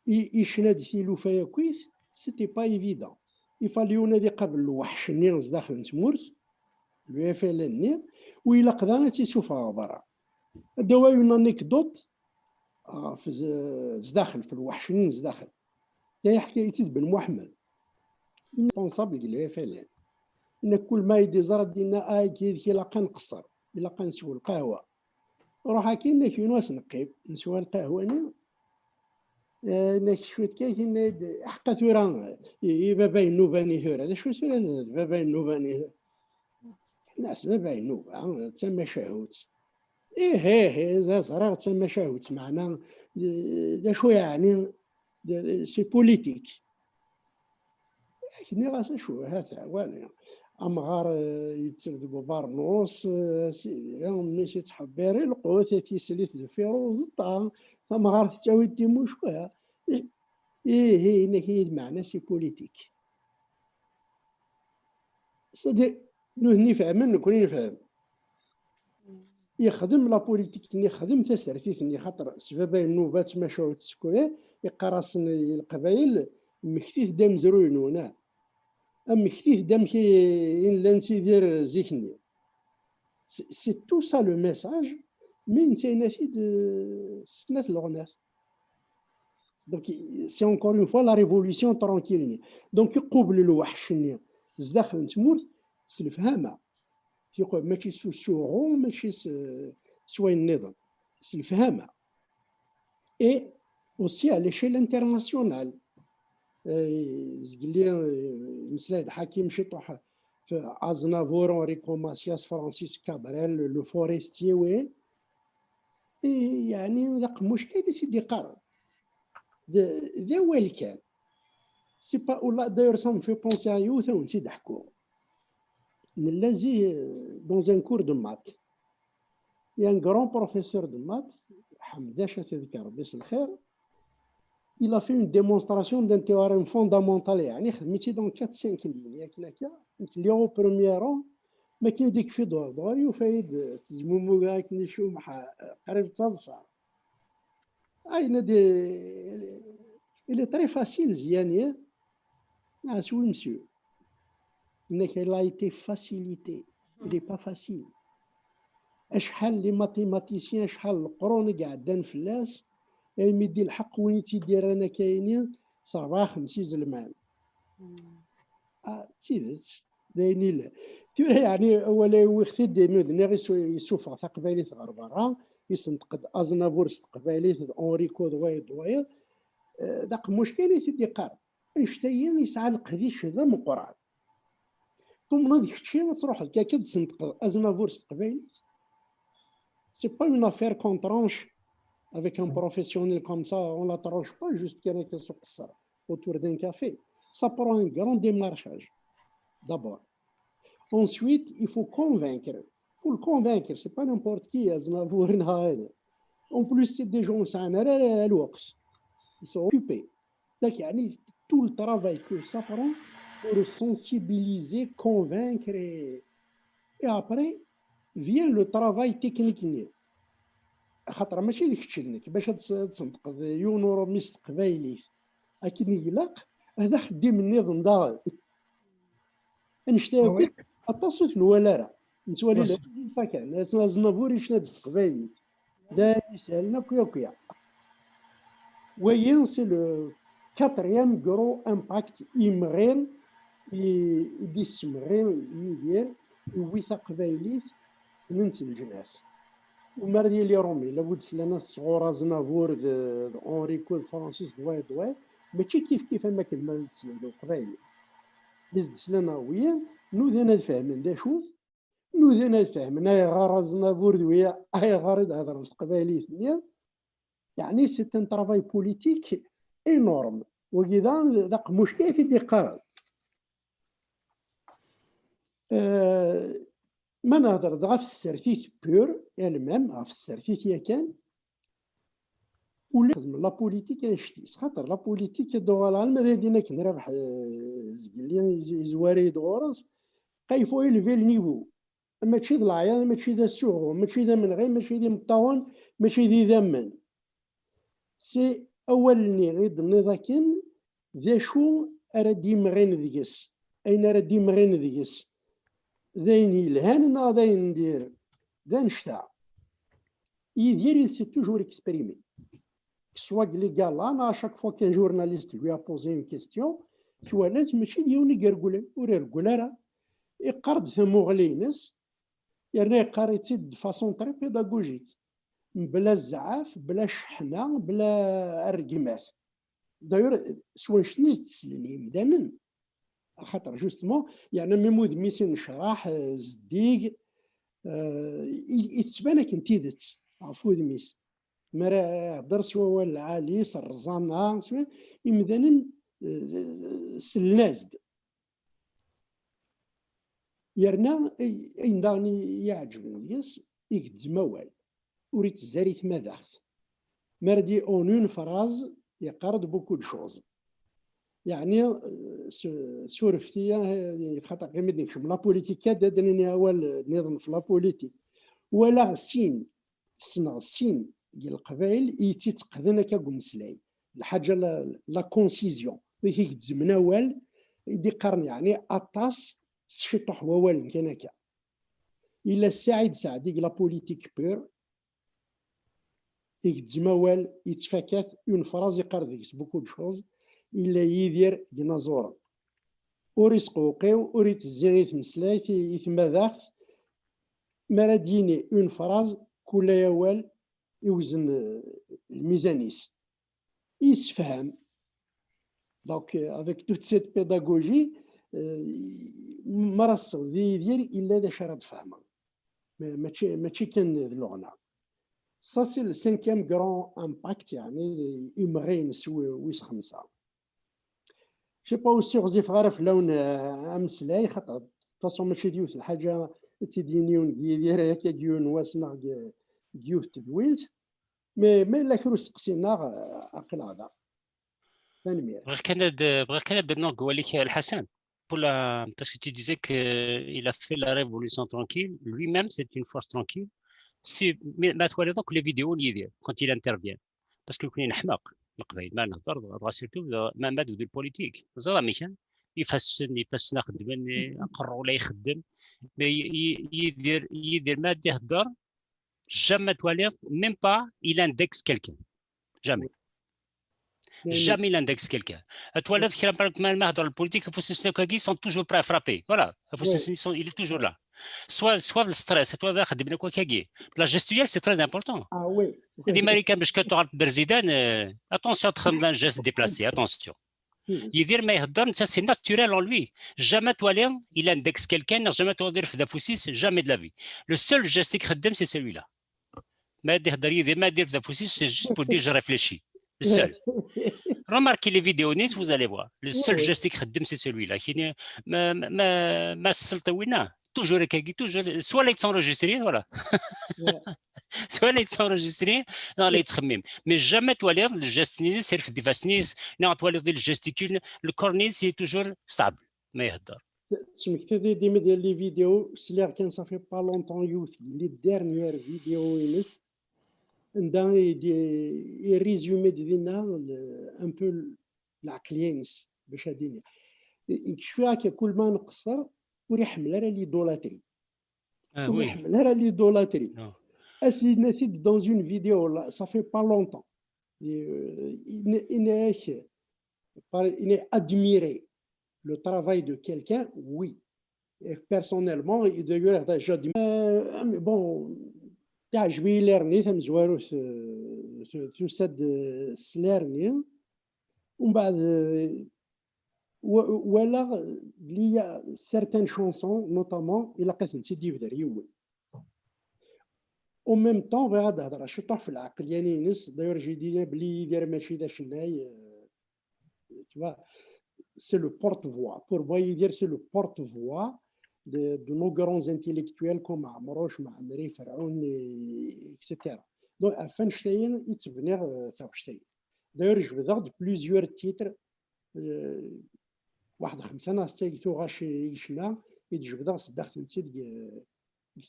يشناد في لوفايا كويس سيتي با ايفيدون يفالي ينادي قبل الوحش نيرز داخل تمورت لو اف ال ان وإلا قدانا تيشوفها برا دواء اون انيكدوت في زداخل في الوحش نيرز داخل هي حكايتي بن محمد ريسبونسابل لو اف ال ان إن كل ما يدي زرد دينا كي لاقا نقصر لاقا نسوي القهوة روح هاكي ناك ناس نقيب نسوي القهوة ناك شوية كاين حقا ثورا بابا النوباني ثورا هذا شو ثورا بابا النوباني ناس بابا النوبة تسمى شهوت إيه ذا صراحة تسمى شهوت معنا دا شو يعني سي بوليتيك لكن راسا شو هذا وانا أمغار يتسردقو بارنوس ماشي تحبيري القوت تيسليت الفيروز طا أمغار تساوي ديمو شوية إيه هنا هي المعنى سي بوليتيك صدق نهني فهمن نكون نفهم يخدم لا بوليتيك يخدم تسرفيثني خاطر سبابا النوبات مشاو تسكوية يقراصن القبايل مكتيف دام زروين هنا أم كتير دام كي لانسي دير زيكني سي تو سا لو ميساج مي نسينا فيد سنات الغنات دونك سي اونكور اون فوا لا ريفوليسيون ترونكيلني دونك يقوبل الوحش زداخل تموت سلفهامة يقول ماشي سوغو ماشي سوى النظام سلفهامة اي اوسي على ليشيل انترناسيونال زقلي مسلايد حكيم شطوح في ازنافور اوريكو ماسياس فرانسيس كابريل لو فوريستي وين يعني ذاك مشكل في ديقار ذا وين كان سي با ولا داير سام في بونسي يوث ونسي ضحكوا نلازي دون ان كور دو مات يان غران بروفيسور دو مات حمداشه تذكر بس الخير. Il a fait une démonstration d'un théorème fondamental يعني خدمتي dans 4-5 lignes ياك هكا اللي هو premier rang ما كاين ديك في دور يفايد تزمومو هاك نشوف قريب تصلصه اين دي il est très facile زيان شوي مسيو انك il a été facilité il est pas facile شحال لي ماتيماتيسيان شحال القرون قاعدين فلاس يمدي الحق وين تيدير انا كاينين 54 زلمان تيدت دايني لا يعني ولا وقت دينود نغي يسوفا تقبالي غربرا يسنتقد ازنافور استقبالي اونريكو دوي داك مشكل تيدي قار انشتاين يسعى القديش هذا مقران ثم ديك الشيء تروح لكاكا تسنتقد ازنافور استقبالي سي با اون افير كون ترونش avec un professionnel comme ça, on ne la tranche pas juste quelqu'un qui se autour d'un café. Ça prend un grand démarchage, d'abord. Ensuite, il faut convaincre. Il faut le convaincre, ce n'est pas n'importe qui. En plus, c'est des gens qui sont occupés. Donc, il y a tout le travail que ça prend pour sensibiliser, convaincre. Et après, vient le travail technique. خاطر ماشي ديك تشدنك باش تنطق يونور ميست قبايلي لكن يلاق هذا خديم النظام داغ نشتاو التصويت الولاره نتولي فكان لازم فوريش ناد قبايلي دا يسالنا كويا وين سي لو كاتريام غرو امباكت يمغين يدي سمغين يدير ويثا قبايلي ننسى الجناس ومار ديالي رومي لابد سلانا صغورا زنافور اونريكو فرانسيس دواي ماشي كيف ما كلمه زد سلانا قبايلي زد سلانا ويا نوذنا فاهمين دا شوف نوذنا فاهمين اي غار زنافور دويا اي غار هضر القبايلي ثنيا يعني سي ان طرافاي بوليتيك انورم وكذا ذاك مشكل في الدقه ما نهضر دغا في السيرفيت بور المام غا في السيرفيت يا كان ولا لا بوليتيك نشتي خاطر لا بوليتيك دوغالا المدينه كنربح زقلي زواري دورس كيفو يلفي النيفو ماشي د العيان ماشي دا السوغ ماشي دا من غير ماشي دي مطاون ماشي دي ذمن سي اول ني غيد نضاكن ذا شو اردي مغين ديكس اين اردي مغين ديكس ذاين يلهان ذاين ندير ذا نشتا يدير سي توجور اكسبريمي سوا لي قال انا اشاك فوا كان جورناليست lui a posé une question توالات ماشي ديوني يقرقل ورا يرقل راه يقرد ثمو غلينس يعني يقري تيد فاسون طري بيداغوجيك بلا الزعاف بلا الشحنه بلا الرقمات داير سوا شنيز تسللي مدانا خاطر جوستمون يعني ميمود ميسين شراح زديق يتبان كنت تيدت عفوا ميس مرا هضر سوا العالي الرزانه سوا يمدانا سلازد يرنا اين داني يعجبني يس يكتب موال وريت الزاري مداخ مردي اون فراز يقرد بوكو دو شوز يعني سورفتيا خاطر غير نكشم لا بوليتيك دادني اول نظام في لا بوليتيك ولا سين سنا سين ديال القبائل يتقدنا كمسلاي الحاجه لا كونسيزيون وهي كتزمنا وال يدي قرن يعني اطاس شطح ووال كان هكا الا السعيد سعدي لا بوليتيك بور يتزموال يتفكات اون فراز يقرديك بوكو دو شوز إلا يدير ديناصورا وريس قوقيو وريت الزغيث مسلايت يتماذاخ مراديني اون فراز كل يوال يوزن الميزانيس يسفهم دونك افيك توت سيت بيداغوجي مرصل يدير إلا دا شرد فهمه ماشي كان اللغنا سا سي لو سانكيام كرون امباكت يعني يمغي نسوي ويس خمسه شي با اوسي غزيف غير في لون امسلاي خاطر تصو ماشي ديوث الحاجه تيدينيون ديال هكا ديون واسنا ديوث تدويلت مي لا كرو سقسينا عقل هذا ثاني بغيت كان دنا قال لك الحسن pour la parce que tu disais que il a fait la révolution tranquille lui-même c'est une force tranquille c'est ما توالي donc les vidéos اللي يدير quand il intervient parce que كاين حماق القبائل ما نهضر غا سيرتو ما مادو ديال البوليتيك زرا ميشان يفسنا خدم نقر ولا يخدم يدير ما يهضر jamais توالي même pas il indexe quelqu'un جامي يعني jamais l'index quelqu'un. À toi, là, qui rappelle que mal dans la politique, il faut se dire qu'ils sont toujours prêts à frapper. Voilà, il est toujours là. Soit le stress, soit quoi qu'il y ait. La gestuelle, c'est très important. Ah oui. Les Américains, parce que tu as le président, attention, un geste déplacé, attention. Il dit, mais ça c'est naturel en lui. Jamais toi, il indexe quelqu'un, jamais toi, jamais de la vie. Le seul geste qu'il donne, c'est celui-là. C'est juste pour dire je réfléchis. Le seul. Remarquez les vidéos Nice, vous allez voir. Le seul geste qu'il donne, c'est celui-là. Toujours, soit les enregistrés, voilà. Soit les enregistrés, non, les tchemim. Mais jamais toi, le geste Nice, c'est le geste Nice, non, toi, le gesticule, le corps Nice, c'est toujours stable. Mais يهدر. سمعت ديما ديال لي فيديو سلاح كان صافي با لونطون يوثي لي ديرنيير فيديو ينس عندها ريزومي ديالنا ان بو العقليانس باش هادينا نكشفوها كل ما نقصر وريحمل راه ليدولاتري وريحمل راه ليدولاتري اسيدنا ثيد دون اون فيديو صافي با لونطون il est admiré le travail de quelqu'un, oui. Et personnellement, il devrait déjà dit bon, je vais lerner, je vais voir sur cette lerner. Voilà, il y a certaines chansons, notamment, il a fait une vidéo. En même temps, on va dire, je suis là, d'ailleurs, j'ai dit, tu vois. C'est le porte-voix. Pour moi, c'est le porte-voix de nos grands intellectuels comme Amroche, Mahamri, Faraon, etc. Donc, à Feinstein, il se venait Feinstein. D'ailleurs, je veux dire de plusieurs titres. واحد 5 سنة استيقظوا غاش يشنا يجبد صدقت نسيت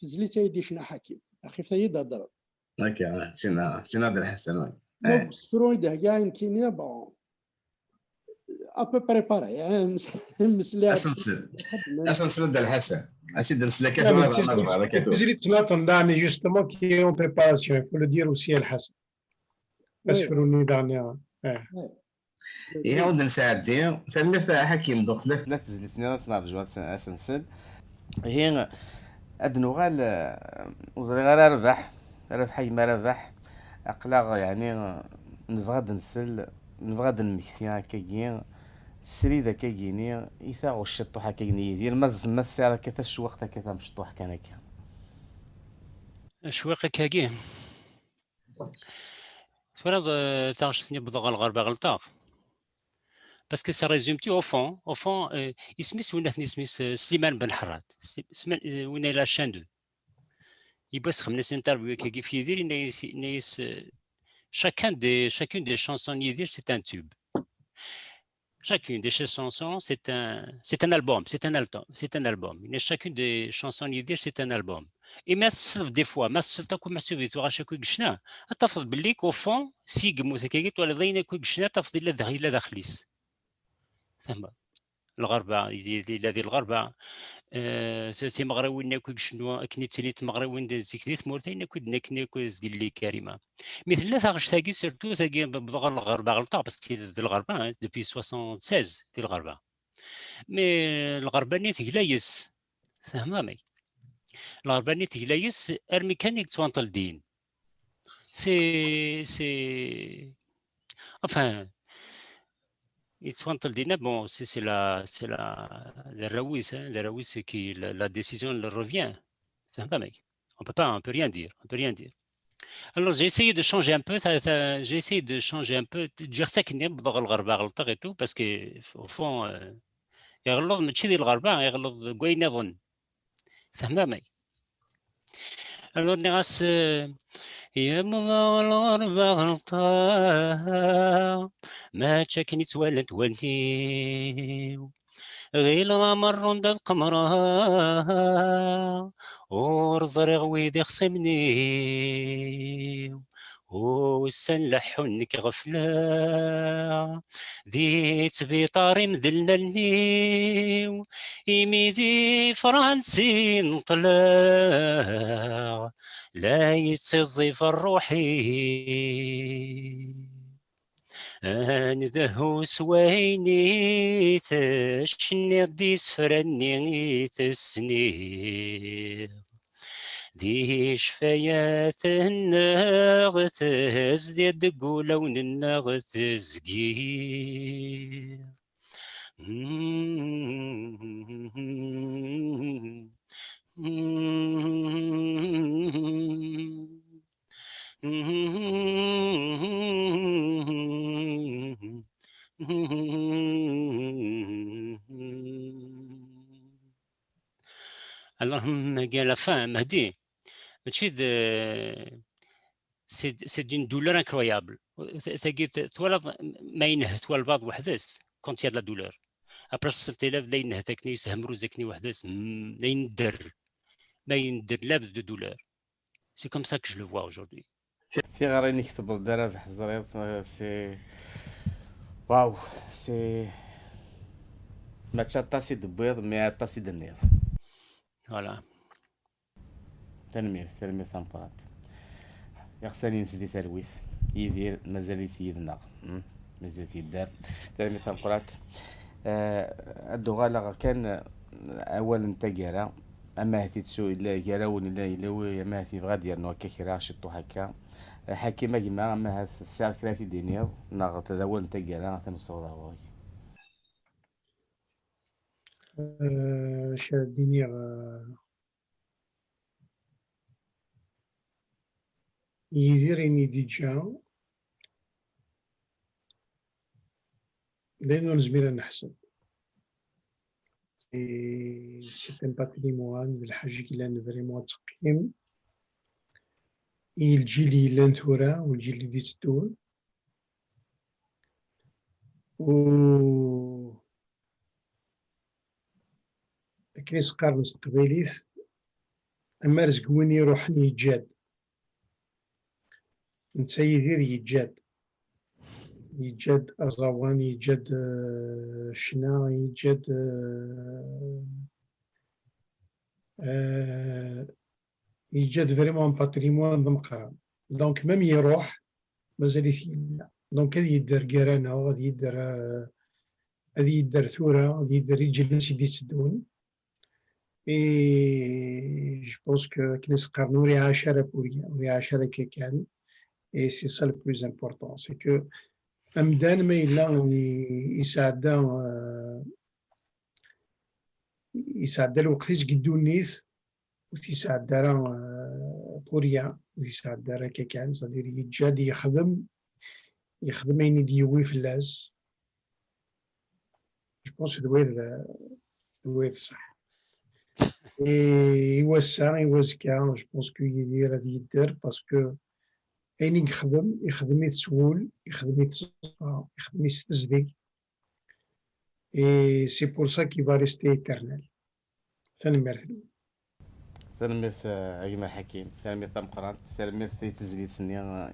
تزلي تايدي شنا حكيم اخي فايد هضر هكا سينا عبد الحسن بسفرو يده كاع يمكن بون à peu près pareil. Ascenseur d'Al-Hassan. Ascenseur de la Café. Justement, qui est en préparation. Il faut le dire aussi Al-Hassan. يعاود نساعدين ثلاثة حكيم دوك ثلاث زلتنا نعرف جوات اسنسل هي ادنوغال وزري غير ربح ما ربح اقلا يعني نبغى نسل نبغى نمكثيا كاين سريده كايني يثا والشطوحه كايني ديال ما زعما الساعه كتا الشوق كتا مشطوح كان هكا شويق كاين فرض تعرف بضغ الغربه غلطاق باسكو سا ريزومتي او فون اسميس وين اسميس سليمان بن حراد وين لا شان دو يبس خمس انترفيو كي في يدير نايس chacune des chansons yiddish c'est un tube. Chacune des chansons c'est un album, c'est un album. Chacune des chansons yiddish c'est un album. Et même des fois, ما صلت كون محسوب تو غاشا كوي قشنا اتفض باللي كو فون سي قموت كيكيت ولا ضينا كوي قشنا تفض الا داخليس فهمت الغربه الذي الغربه سي مغراوين كوي شنو كني تنيت مغراوين زيكريت مورتين كوي كني كوي ديال لي كريمه مثل لا غاش تاكي سيرتو تاكي بضغ الغربه غلطه باسكو الغربه دوبي 76 ديال الغربه مي الغربه نيت كلايس فهمامي الغربه نيت كلايس ارمي كان يتوانطل الدين سي enfin bon, c'est la Raouis qui la décision leur revient. On peut rien dire. Alors j'ai essayé de changer un peu. Je sais qu'il n'y a pas de Gharba et tout parce que au fond, يغلط ماشي ديال الغربة يغلط كوين يظن فهمامي. Alors نغاس يا مضى الغربة غلطة ما تشاكني تولد ولدي غير مرون داد قمرة ورزري غويدي خصمني وسنلحونك غفلة ذي تبيطاري مذللني يميدي فرنسي نطلع لا يتزيف الروحي ندهو سويني تشني ديس فرني تسني دي شفايات النغ تزديد قولة وننغ تزقير اللهم قال la fin مهدي ماشي سي دون دولور انكرويابل تلقيت توالد ما ينهت والبعض وحداس كونت يا لا دولور ابرا 6000 لا ينهتكني يسهم روزكني وحداس لا يندر ما يندر لابس دو دولور سي كوم سا كو جو لو فوا اجوردي في غير نكتب الدرا في حزريط سي واو سي ما تشطاسي دبيض ما تاسي دنيض فوالا تنمير ثمبرات يغساني نسدي تلويث يدير مازال يدنا مازال يدار تنمير ثمبرات الدغالة كان أولا نتا كارا أما هاتي تسو إلا كارا ولا إلا أما هاتي بغا ديالنا هكا كرا شطو هكا حكيمة كيما أما هات الساعة 3 دينيض ناغ تداول نتا كارا تنصور هواك شاديني يديرني ديجا لأنه نزمير نحسب سي ان باتريموان بالحاجة كيلان فريمون تقييم الجيل اللي لان ثورا والجيل اللي ديت الدول و كنيس قارنس تقبيليث أما رزق وين يروحني يتجاد نتا يدير يتجاد أزاوان يتجاد شنا يتجاد يتجاد فريمون باتريموان ضمقران دونك ميم يروح مازال يثينا دونك هذه يدار كارانا وغادي يدار هذه يدار ثورة غادي يدار يجلس يدي تدون et je pense que كنيس قرن وري عشرة بوريا وري عشرة كان et c'est ça le plus important c'est que أمدان ما إلا يساعد الوقت قدو نيث ويساعد دارا بوريا ويساعد دارا كان صدير يتجاد يخدم أين ديوي في اللاس je pense que دويد صح يوسع يوزكا je pense que يدير غادي يدير باسكو أين يخدم يتسول يخدم يتصفى يخدم يستزدق et c'est pour ça qu'il va rester éternel ثنميرث أيما حكيم ثنميرث مقران ثنميرث يتزلي تسني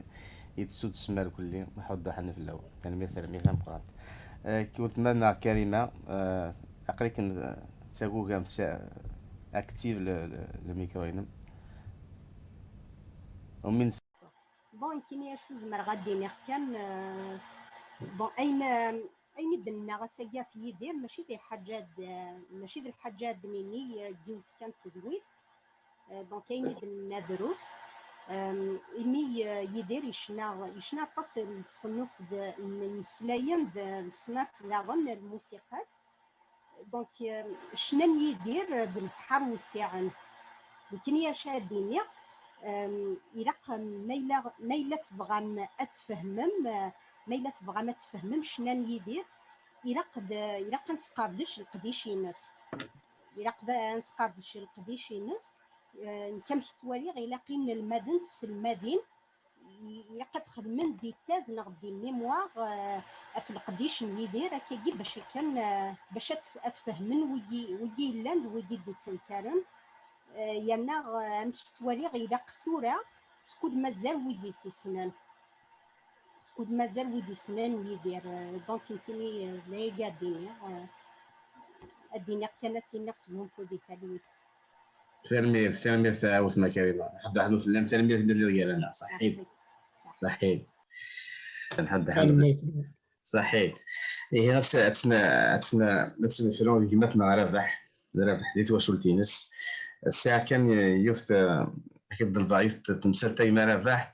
يتسود السمار كلي نحط حنا في الأول ثنميرث مقران كي قلت مالنا كريمة أقريك تاكو كام أكتيف الميكرو هنا ومن بون كاين شو زمر غادي كان بون اين دنا غساكا في يدير ماشي دي الحاجات مني ديوت كانت تدوي دونك كاين دنا دروس إمي يدير يشنا طاس الصنوف المسلاين الصناف داغن الموسيقات دونك شنان يدير بالبحر والساعن لكن يا شاديني إلا ما تبغى تفهمم شنان يدير إلا نسقردش القديشينس كم توالي غير قين المدن المدين يقد خدمن دي تاز نغدي ميموار في القديش يدير كي باش كان باش اتفهمن ويدي لاند ويدي دي تنكرن يانا مش توالي غير قصوره سكود مازال ويدي في سنان يدير دونك كيني لا قادين الدنيا كان سينقسمهم في دي تالوث ثانمير ثاوث ما كريمة حد حنو في اللام ثانمير مثل ديالنا صحيح نحد حنو صحيت. هي تسنفلون كيما تنا رابح ديت واشولتينس الساعة كان يوث كيبدا الفايس تمثل تايما رابح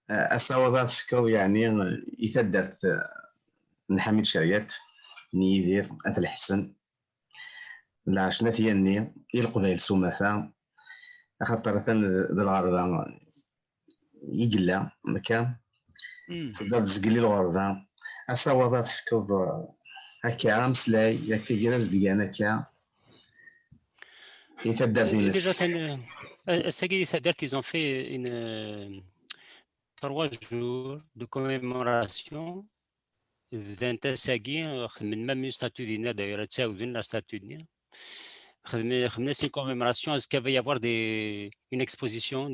الصوابات فكو يعني يتدرت نحمد شريات نيدير أثل الحسن لا عشنا ثياني يلقبيل سومثا خاطر ثان ذا الغربة يقلا مكان تقدر تزقلي الغربة الصوابات فكو هكا مسلاي ياك تيجي ديانا هكا يتدرت Déjà, ils ont fait une 3 jours de commémoration d'un Tassagui, même statut d'Ina, d'ailleurs, la statut d'Ina. C'est une commémoration, est-ce qu'il va y avoir une exposition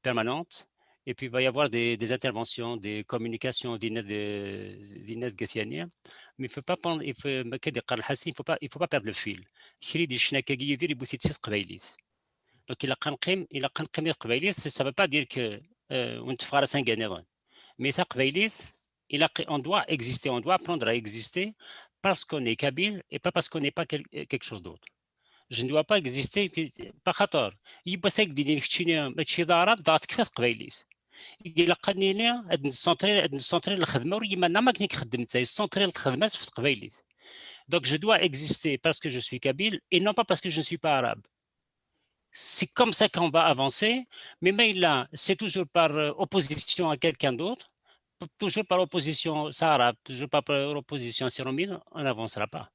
permanente, et puis il va y avoir des interventions, des communications d'Ina Gassiania, mais il ne faut pas prendre, il faut pas perdre le fil. Donc il a قبيليت, ça ne veut pas dire que on te fera 5 années, mais ça on doit exister, on doit apprendre à exister parce qu'on est kabyle et pas parce qu'on n'est pas quelque chose d'autre. Je ne dois pas exister par خطر يبقى ساكدين كتشيني ماشي ضارب ضغط كيف قبيليت إلا قنيني هاد نسونطري الخدمة وريما ما كني خدمت زي نسونطري الخدمة في قبيليت. Donc je dois exister parce que je suis kabyle et non pas parce que je ne suis pas arabe. C'est comme ça qu'on va avancer, mais là, c'est toujours par opposition à quelqu'un d'autre, toujours par opposition arabe, toujours par opposition séromine, on n'avancera pas.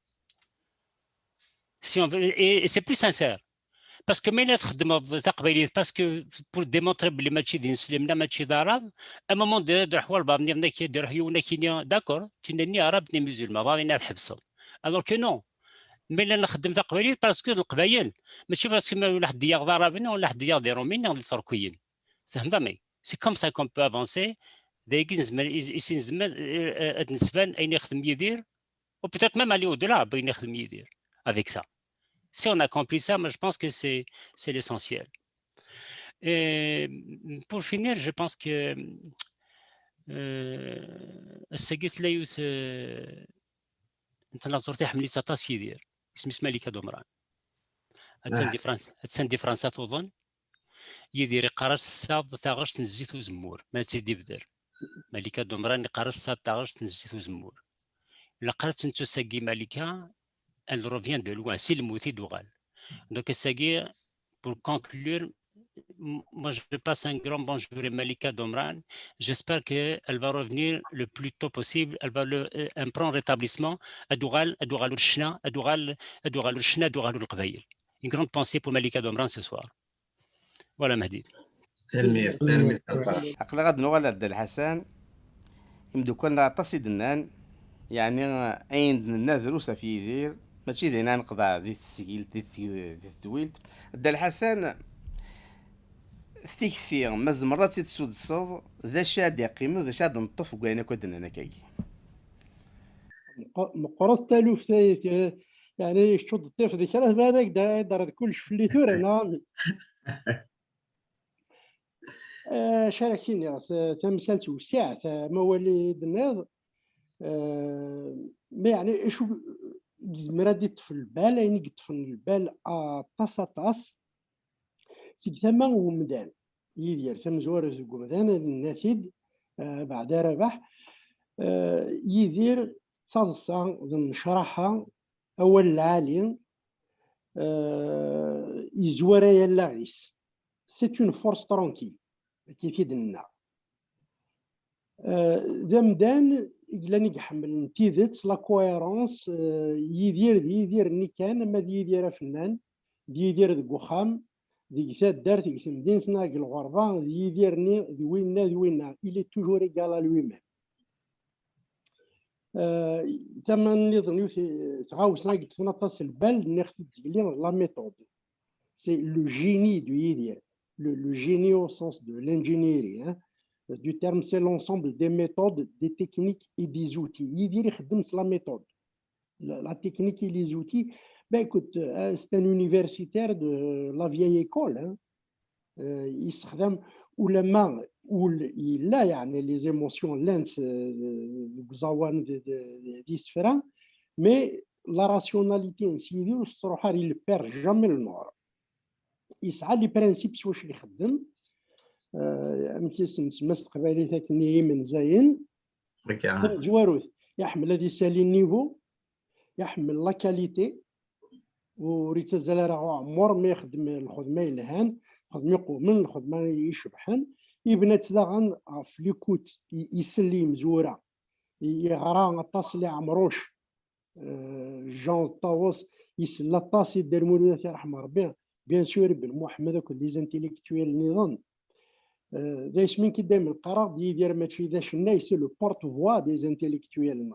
Si on veut, et c'est plus sincère. Parce que parce que pour démontrer que les matchs d'Islam, les matchs d'Arabes, à un moment donné, d'accord, tu n'es ni arabe ni musulman, alors que non. Mais là, نخدم تقبيليت باسكو القبايل ماشي باسكو ولا حد ياخذ عربيين ولا حد ياخذ روميين ولا تركيين فهمتني سي كوم سا كون بو افونسي دايك نزمل نسبان اين يخدم يدير ou peut-être même aller au-delà بين يخدم يدير avec ça. Si on a compris ça, moi je pense que c'est l'essentiel. Et pour finir, je pense que السقيت لا يوث انت نظر تحملي 19 يدير اسمه ملكة دومران هاتسان دي فرنسا تظن يدير قرص صاد تاغش تنزيت وزمور ما تيدي بدر ملكة دومران قرص صاد تاغش تنزيت وزمور إلا قرات انتو ساقي ملكة elle revient de loin c'est le mouti d'Oural donc ساقي pour conclure moi je passe un grand bonjour à Malika Domran. J'espère qu'elle va revenir le plus tôt possible. Elle va un prompt rétablissement à Doural Urshna, à Doural Urshna, à Doural Al-Qabaïl. Une grande pensée pour Malika Domran ce soir. Voilà Mahdi. تلميذ عقل غاد نوغال عبد الحسن يمدو كنا تصيدنان يعني اين نذروسا في يدير ماشي دينا نقضى ذي السكيل ذي التويلت عبد الحسن ثيكثير مزمرات تسود الصوض ذا شاد يقيم وذا شاد نطف وقاينا كودنا نكاكي مقرص تالوف يعني شد الطيف ذيك راه هذاك دار كلش في اللي ثور انا شاركيني تمثال توسع مواليد الناض ما يعني شو زمرا ديت في البال يعني قد في البال طاس سي ثما ومدان يدير ثم زوار زومدان النافذ بعد ربح يدير تصلصا نشرحها اول العالي يزور يلا غيس سي اون فورس ترونكيل كيف يدنا ذمدان إلا يحمل نتيذت لا كويرونس يدير ني كان ما يدير فنان يدير ذك وخام ذيك ثات دارت ذيك مدينتنا الغربة يديرني ذوينا إلي توجور إيكال لوي ميم تما نظن تعاوسنا قلت فينا طاس البال ناخذ تسقلين لا ميثود سي لو جيني دو يدير le génie au sens de l'ingénierie du terme, c'est l'ensemble des méthodes, des techniques et des outils. Il dit la méthode, la technique et les outils. Ben écoute, c'est un universitaire de la vieille école. Il se où إلا يعني لي زيموسيون لانت بزوان دي سفران مي لا راسيوناليتي نسيدي والصروحه اللي بير جامي النور يسعى لي برانسيبس واش يخدم امكيس نسمس قبالي تاكني من زين جواروث يحمل هذه سالي النيفو يحمل لا كاليتي وريت زال راه عمر ما يخدم الخدمه يلهان خدمه يقوم الخدمه يشبحن يبنى تداغن في ليكوت يسلي مزوره يغرا طاس اللي عمروش جون طاووس يسلا طاس يدير مولودات يرحم ربي بيان سور بن محمد وكل لي زانتيليكتويل نظام دايش من كدام القرار يدير ماشي ذا شنا سي لو بورت فوا دي زانتيليكتويل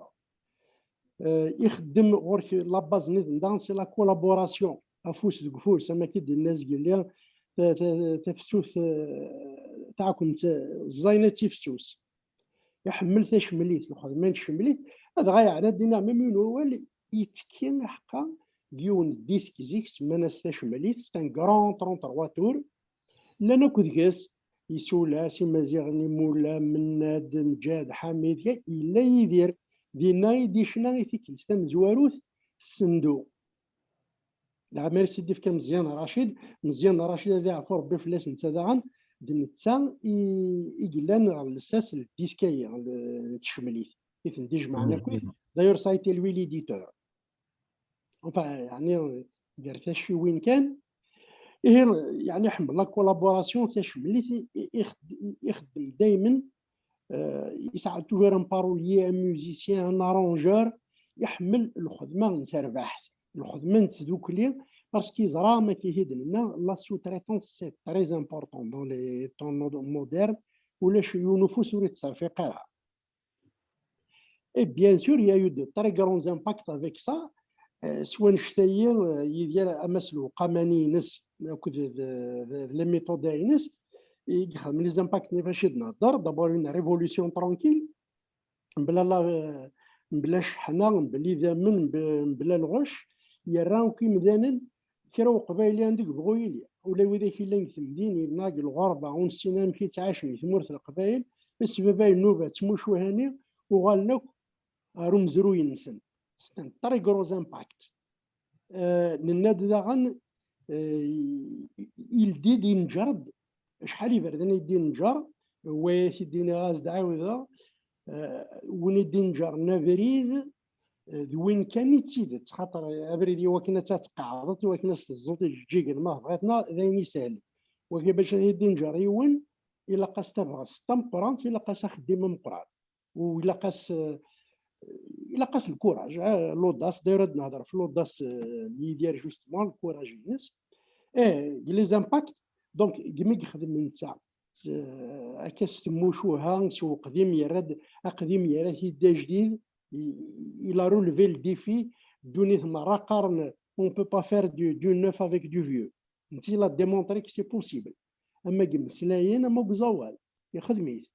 يخدم غير لا باز نظام سي لا كولابوراسيون افوس دكفوس اما كي الناس قال لي تفسوس تاعكم الزاينه تفسوس يحمل تشمليت الخدمه شمليت هذا غاية على دينا ميمون هو اللي يتكين حقا ديون ديسك زيكس مناس تشمليت ستان كرون 33 تور لنا كودكاس يسولا سي مزيغني مولا مناد مجاد حميد إلا يدير دينا يديشنا يتكل ستان زواروث الصندوق العمال سيدي فكا مزيان رشيد هذا عفو ربي فلاس نتسادعن دنتسا يقلان على الاساس الديسكاي على التشمليت يفنديج معنا كل داير سايتي لوي ليديتور يعني درت شي وين كان يعني حمل لا كولابوراسيون تشمليت يخدم دائما يسعى توفير ان باروليي ان ميوزيسيان ان ارونجور يحمل الخدمه نتربح الخدمه نتدوكلي باسكو زرا ما كيهد لنا لا سو تريتونس سي تري امبورطون دون لي طون مودرن ولا شي نفوس وريت تصرفيقها. Et bien sûr, il y a eu de très grands impacts avec ça. Soit il y a les méthodes les impacts d'abord une révolution tranquille بلا شحنه بلي ذامن بلا الغش يراو كي مدانا كراو قبايلي عندك بغويلي ولا وذاك اللي يثمدين ناق الغربه ونسينا كي تعاشني ثمورة القبايل بس بابا النوبه تموشو هاني وغالنك رمزرو ينسن ستان طري غروز امباكت نناد داغن يلدي دي نجرد شحال يبردن يدي نجر ويدينا غاز دعاوذا ونيدي نجر نافريد وين كان يتسيدت خاطر ابريدي وكنا تتقعدت وكنا الزوط الجيك ما بغاتنا ذاين ساهل وكي باش يدي نجر يون الا قاس تبغى ستمبرانت الا قاس خديم مقران ولا قاس الكوراج لوداس داير نهضر في لوداس اللي يدير جوستمون الكوراج الناس لي زامباكت دونك كيما يخدم من ساعه كاس تموشوها سو قديم يرد قديم يرد يدا جديد الى روليفي الديفي دوني مرة قارن اون بو با فير دو نوف افيك دو فيو انت لا ديمونطري كي سي بوسيبل اما كمسلايين اما بزوال يخدميت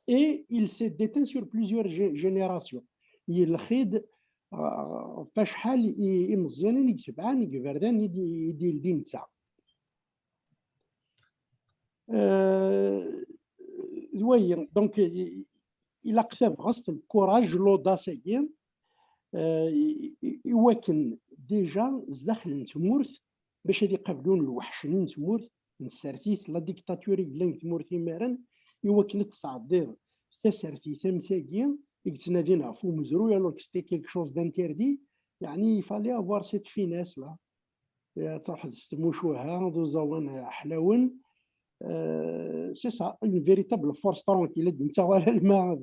et il s'est déteint sur plusieurs générations. Il خيد فشحال مزيانين يتبعان يقبردان يدي الدين تاع دوين دونك الى كتب غصت الكوراج لوداسيين يوكن ديجا زداخل نتمورث باش يقابلون الوحش نتمورث نسارتيت لا ديكتاتوري لين تمورث مارن يوكن تصعدير تسرتي تمساكين يتنادينا فو مزرو alors que c'était quelque chose d'interdit يعني يفالي افوار سيت فيناس لا تروح تستموشوها ذو زوان حلاون سي سا اون فيريتابل فورس ترونكيل نتا ولا الماء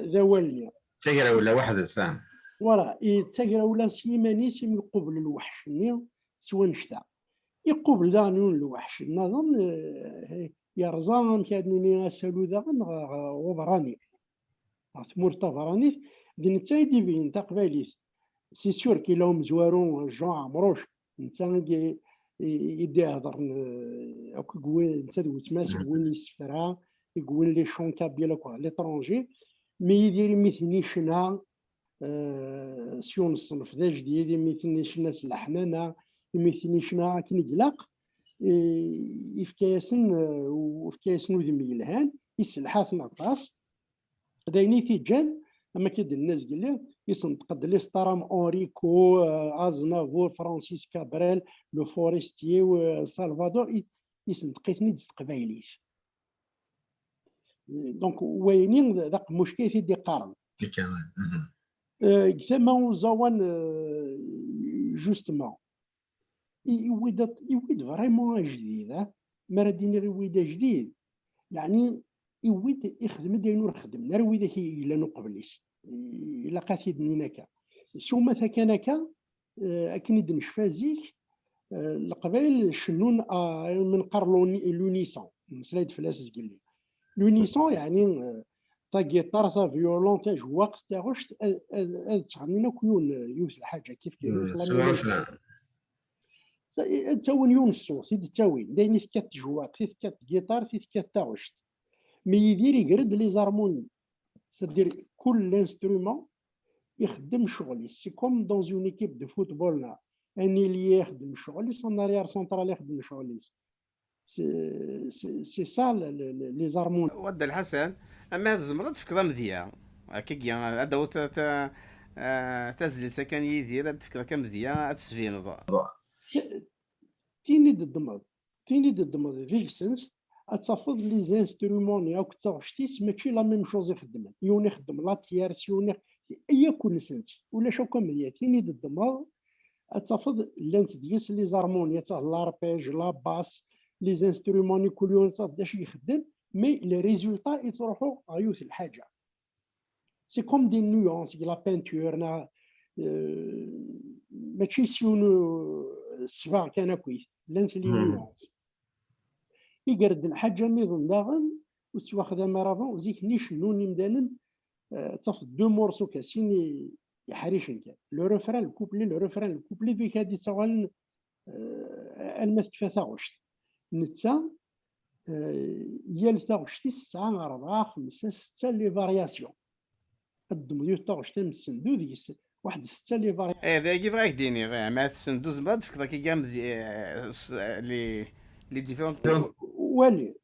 ذا والني تاقرا ولا واحد السام فوالا تاقرا ولا سيماني سيم يقبل الوحش ني سوا نشتا يقبل دانون الوحش نظن يرزان كادني اسالو داغن وبراني ثمور طفراني دي نتا ديفين تقباليت سي سور كي لهم زوارون جون عمروش نتا يدي هضر هاك كوين نتا دوتماس كوين يسفرها يقول لي شونكا ديالك على ليترونجي مي يدير مثني شنا سيون الصنف ذا جديد مثني شنا سلحنانا مثني شنا كي نقلق يفكاسن وفكاسن ودم يلهان يسلحات نقاص دايني تيجان اما كيد الناس قال يصنتقد لي ستارام اوريكو ازنافور فرانسيس كابريل لو فورستيي وسالفادور يصنتقيتني دز قبايليش دونك وينين ذاك مشكل في دي قارن كمان ثم زوان جوستمون يويد فريمون جديد مرا ديني يويد جديد يعني يويد يخدم دينو خدم نار ويدا كي الا نو قبليس الا قاتيد نيناكا ثم ثكناكا اكني دنشفا زيك القبائل شنون من قرن لونيسون مسلايد فلاس قال لي لونيسون يعني تا جيتار تا فيولون تا جواق تا غش تعني كيون يوث الحاجه كيف تساوي يون الصوت تساوي دايني ثكات جواق ثكات جيتار ثكات تا غش مي يدير يقرد لي زارموني سدير كل انسترومون يخدم شغلي سي كوم دون اون ايكيب دو فوتبول اني اللي يخدم شغلي سون اريير سونترال يخدم شغلي سي سا لي زارمون. ود الحسن اما هاد الزمرة تفكر مزيان هكاكيا هذا هو تازل سكن يدير تفكر كمزيان تسفين تيني دمض فيكسنس اتفضل لي زانسترومون او كتاغشتيس ماشي لا ميم شوز يخدم يون يخدم لا تيارس يون يكون سنت ولا شو كم تيني دمض اتفضل لانت ديس لي زارمونيا تاع لاربيج لا باس لي زانسترومون يكون يون داش يخدم مي لي ريزولطا يتروحوا غيوث الحاجه سي كوم دي نيونس لا بانتور ماشي سيون الصفاغ كان كويس لانت لي نيونس يقرد الحاجه نظام داغن وتواخذ مرافون زيك نيش نوني مدانن تاخذ دو مورسو كاسين يحريشن كان لو ريفران الكوبلي فيك هادي سوال الماس كيفاه تاغوشت نتا يال تاغوشتي 9 4 5 6 لي فارياسيون الدميو تاغوشتي مسندو ديس واحد 6 لي فارياسيون هذا كيف غاك ديني غير مع تسندو زباد فكرة كي كام لي ديفيرون والي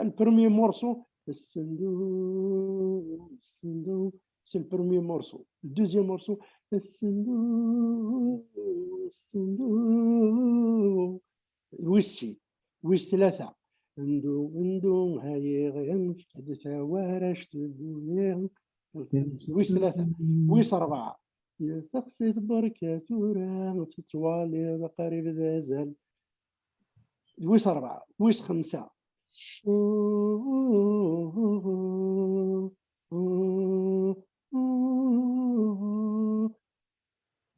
البروميي مورسو الصندوق سي البروميي مورسو الدوزيام مورسو الصندوق ويس ثلاثة ندو هاي غيم كدثا وارش تبولي ويس ثلاثة ويس أربعة تقصد بركاتورا تتوالي قريب ذا زال ويس أربعة ويس خمسة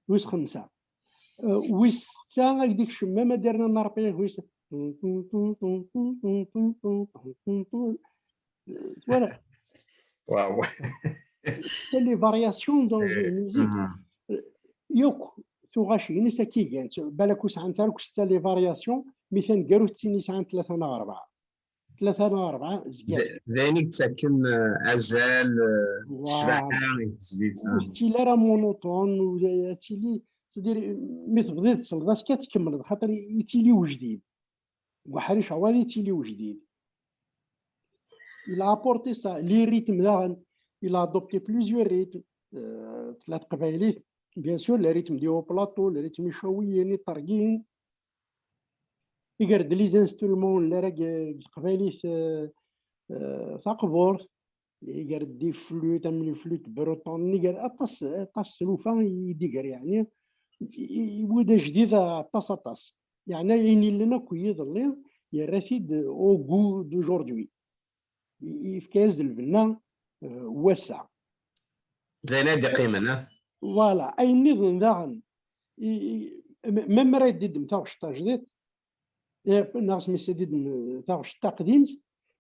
ويس خمسة ويس ستة هكديك شمامة دارنا نربيه ويس فوالا واو سي لي فارياسيون دون الموزيك يوك توغاشي نسا كي كانت بالك وسع نتا لك ستة لي فارياسيون مثلا كارو تسيني ساعة 3 زكال ذانيك تسكن ازال الشباحه تزيد تي لا راه مونوطون ولا تيلي تدير مثل بدات تصلداش كتكمل خاطر يتيلي وجديد وحريش عوالي تيلي وجديد il a apporté ça les rythmes là il a adopté plusieurs rythmes ثلاث قبائلات bien sûr les rythmes ديال بلاطو les rythmes شويين طرقين يقرد لي زانسترومون اللي راك القبائلات ثقبور يقرد دي فلوت من الفلوت بروطون يقرد طاس سلوفان يدير يعني يبدا جديد طاس يعني يني لنا كويد اللي يرافيد او غو دوجوردي يفكاز البنا واسع ذا دي قيمه فوالا اي نظام داغن ميم راه يديد نتاع شتا جديد ناقص مسديد نتاع شتا قديم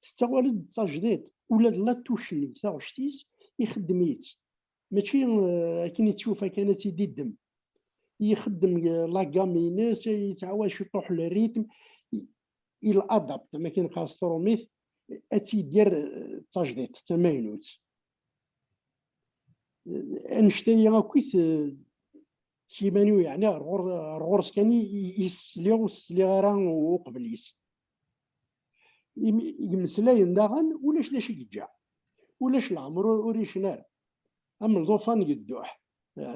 حتى والد نتاع جديد ولا لا توشني نتاع شتيس يخدميت ماشي كي تشوفها كانت يديدم يخدم لا غامينيس يتعاود يطوح الريتم الادابت ما كاين كاستروميث اتيدير التجديد تماينوت انشتي كويت سيمانيو يعني رغورس كان يسلي غير وقبليس يمسلاين داغن ولاش لاش يجا ولاش العمر وريش نار أما الضوفان يدوح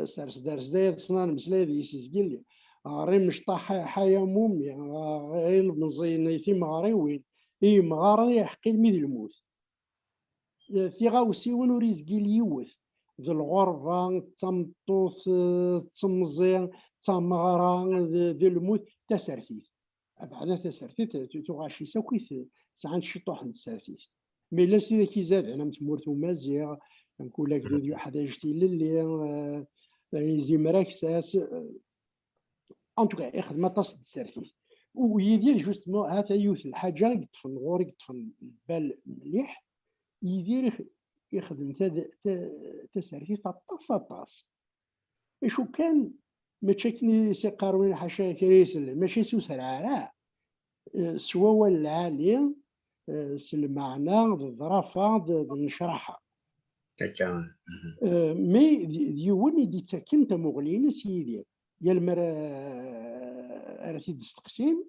سارس دارس داير صنان مسلاي ذي يسجل غاري مش طاح حيا مومي غير بنزين يتي مغاري وين اي مغاري يحقي الميد الموت في غاوسي ولو ريزقي اليوث ذي الغربة تمطوث تمزين تمغرا ذي الموت تسرثيث بعد تسرثيث تغاشي ساكيث ساعات شطوح نتسرثيث مي لا سيدي كي زاد انا متمورث ومازيغ نقول لك ديال حدا جدي للي يزي مراكساس ان توكا يخدم طاس تسرثيث ويدير جوستمون هذا يوث الحاجه يطفن غوري يطفن البال مليح يدير يخدم تسرثيث طاس شو كان ما تشكني سي قاروين حاشا كريسل ماشي سوسرع لا سوا العالي المعنى الظرافه نشرحها تكامل مي ديون يدي تاكن تمغلين سيدي يا المرا راه تستقسين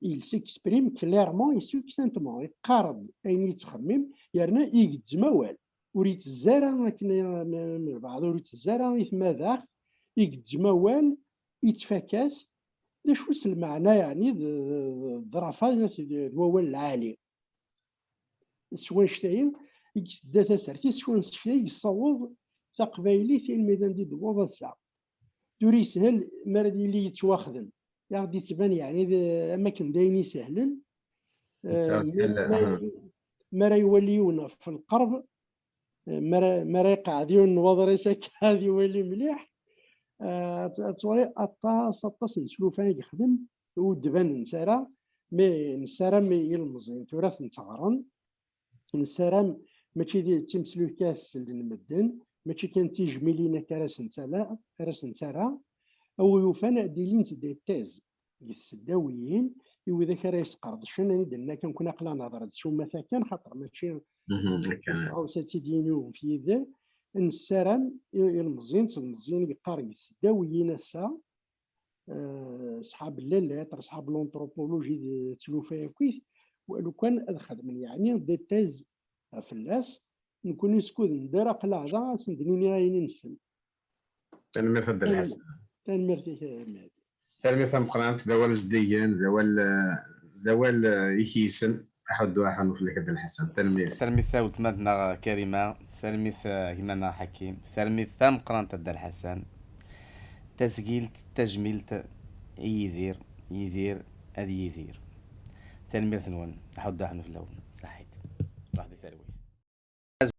il s'exprime clairement et succinctement يقارض اين يتخمم يرنا يقدموال وريت الزارة من بعض وريت الزارة يتماذاخ يقدموال يتفكاك لاش وصل المعنى يعني الظرافة الوال العالي سوا شتاين يكسدا تسرتي سوا شتاين يصوض تقبايلي في الميدان دي دوض الساعة دوري سهل مردي اللي يتواخدم غادي تبان يعني اماكن دايني سهلا ما راه يوليونا في القرب ما راه يقعدون وضريسك هذه يولي مليح تصوري اطاس نسلوفان يخدم ودبان نسارا مي نسارا مي يلمزين تراث نتغرن نسارا ماشي ديال تمسلوكاس للمدن ماشي كان تيجميلينا كراس نسارا او يوفان ديلين دي تيز السداويين وإذا كان يسقرض شنو ندنا كنكون عقلا نهضر شو مثلا كان خاطر ماشي او ساتيدينو في ذا نسرم المزين يقارن السداويين السا صحاب الليلات صحاب لونتروبولوجي تلوفا كويس ولو كان الخدم يعني دي تيز في الناس نكون نسكت ندير عقلا هذا سندني غاين نسل تنمير فد الحسن تنمير فيه تنمير فهم قرانت ذوال زديان ذوال يكيسن أحد واحد في لك الحسن تنمير ثاوت مدنا كريمة ثلميث كمانا حكيم ثلميث ثام قرانت الد الحسن تسجيلت تجميلت يدير أدي يدير تنمير ثنون أحد واحد في اللون صحيت واحد ثالوث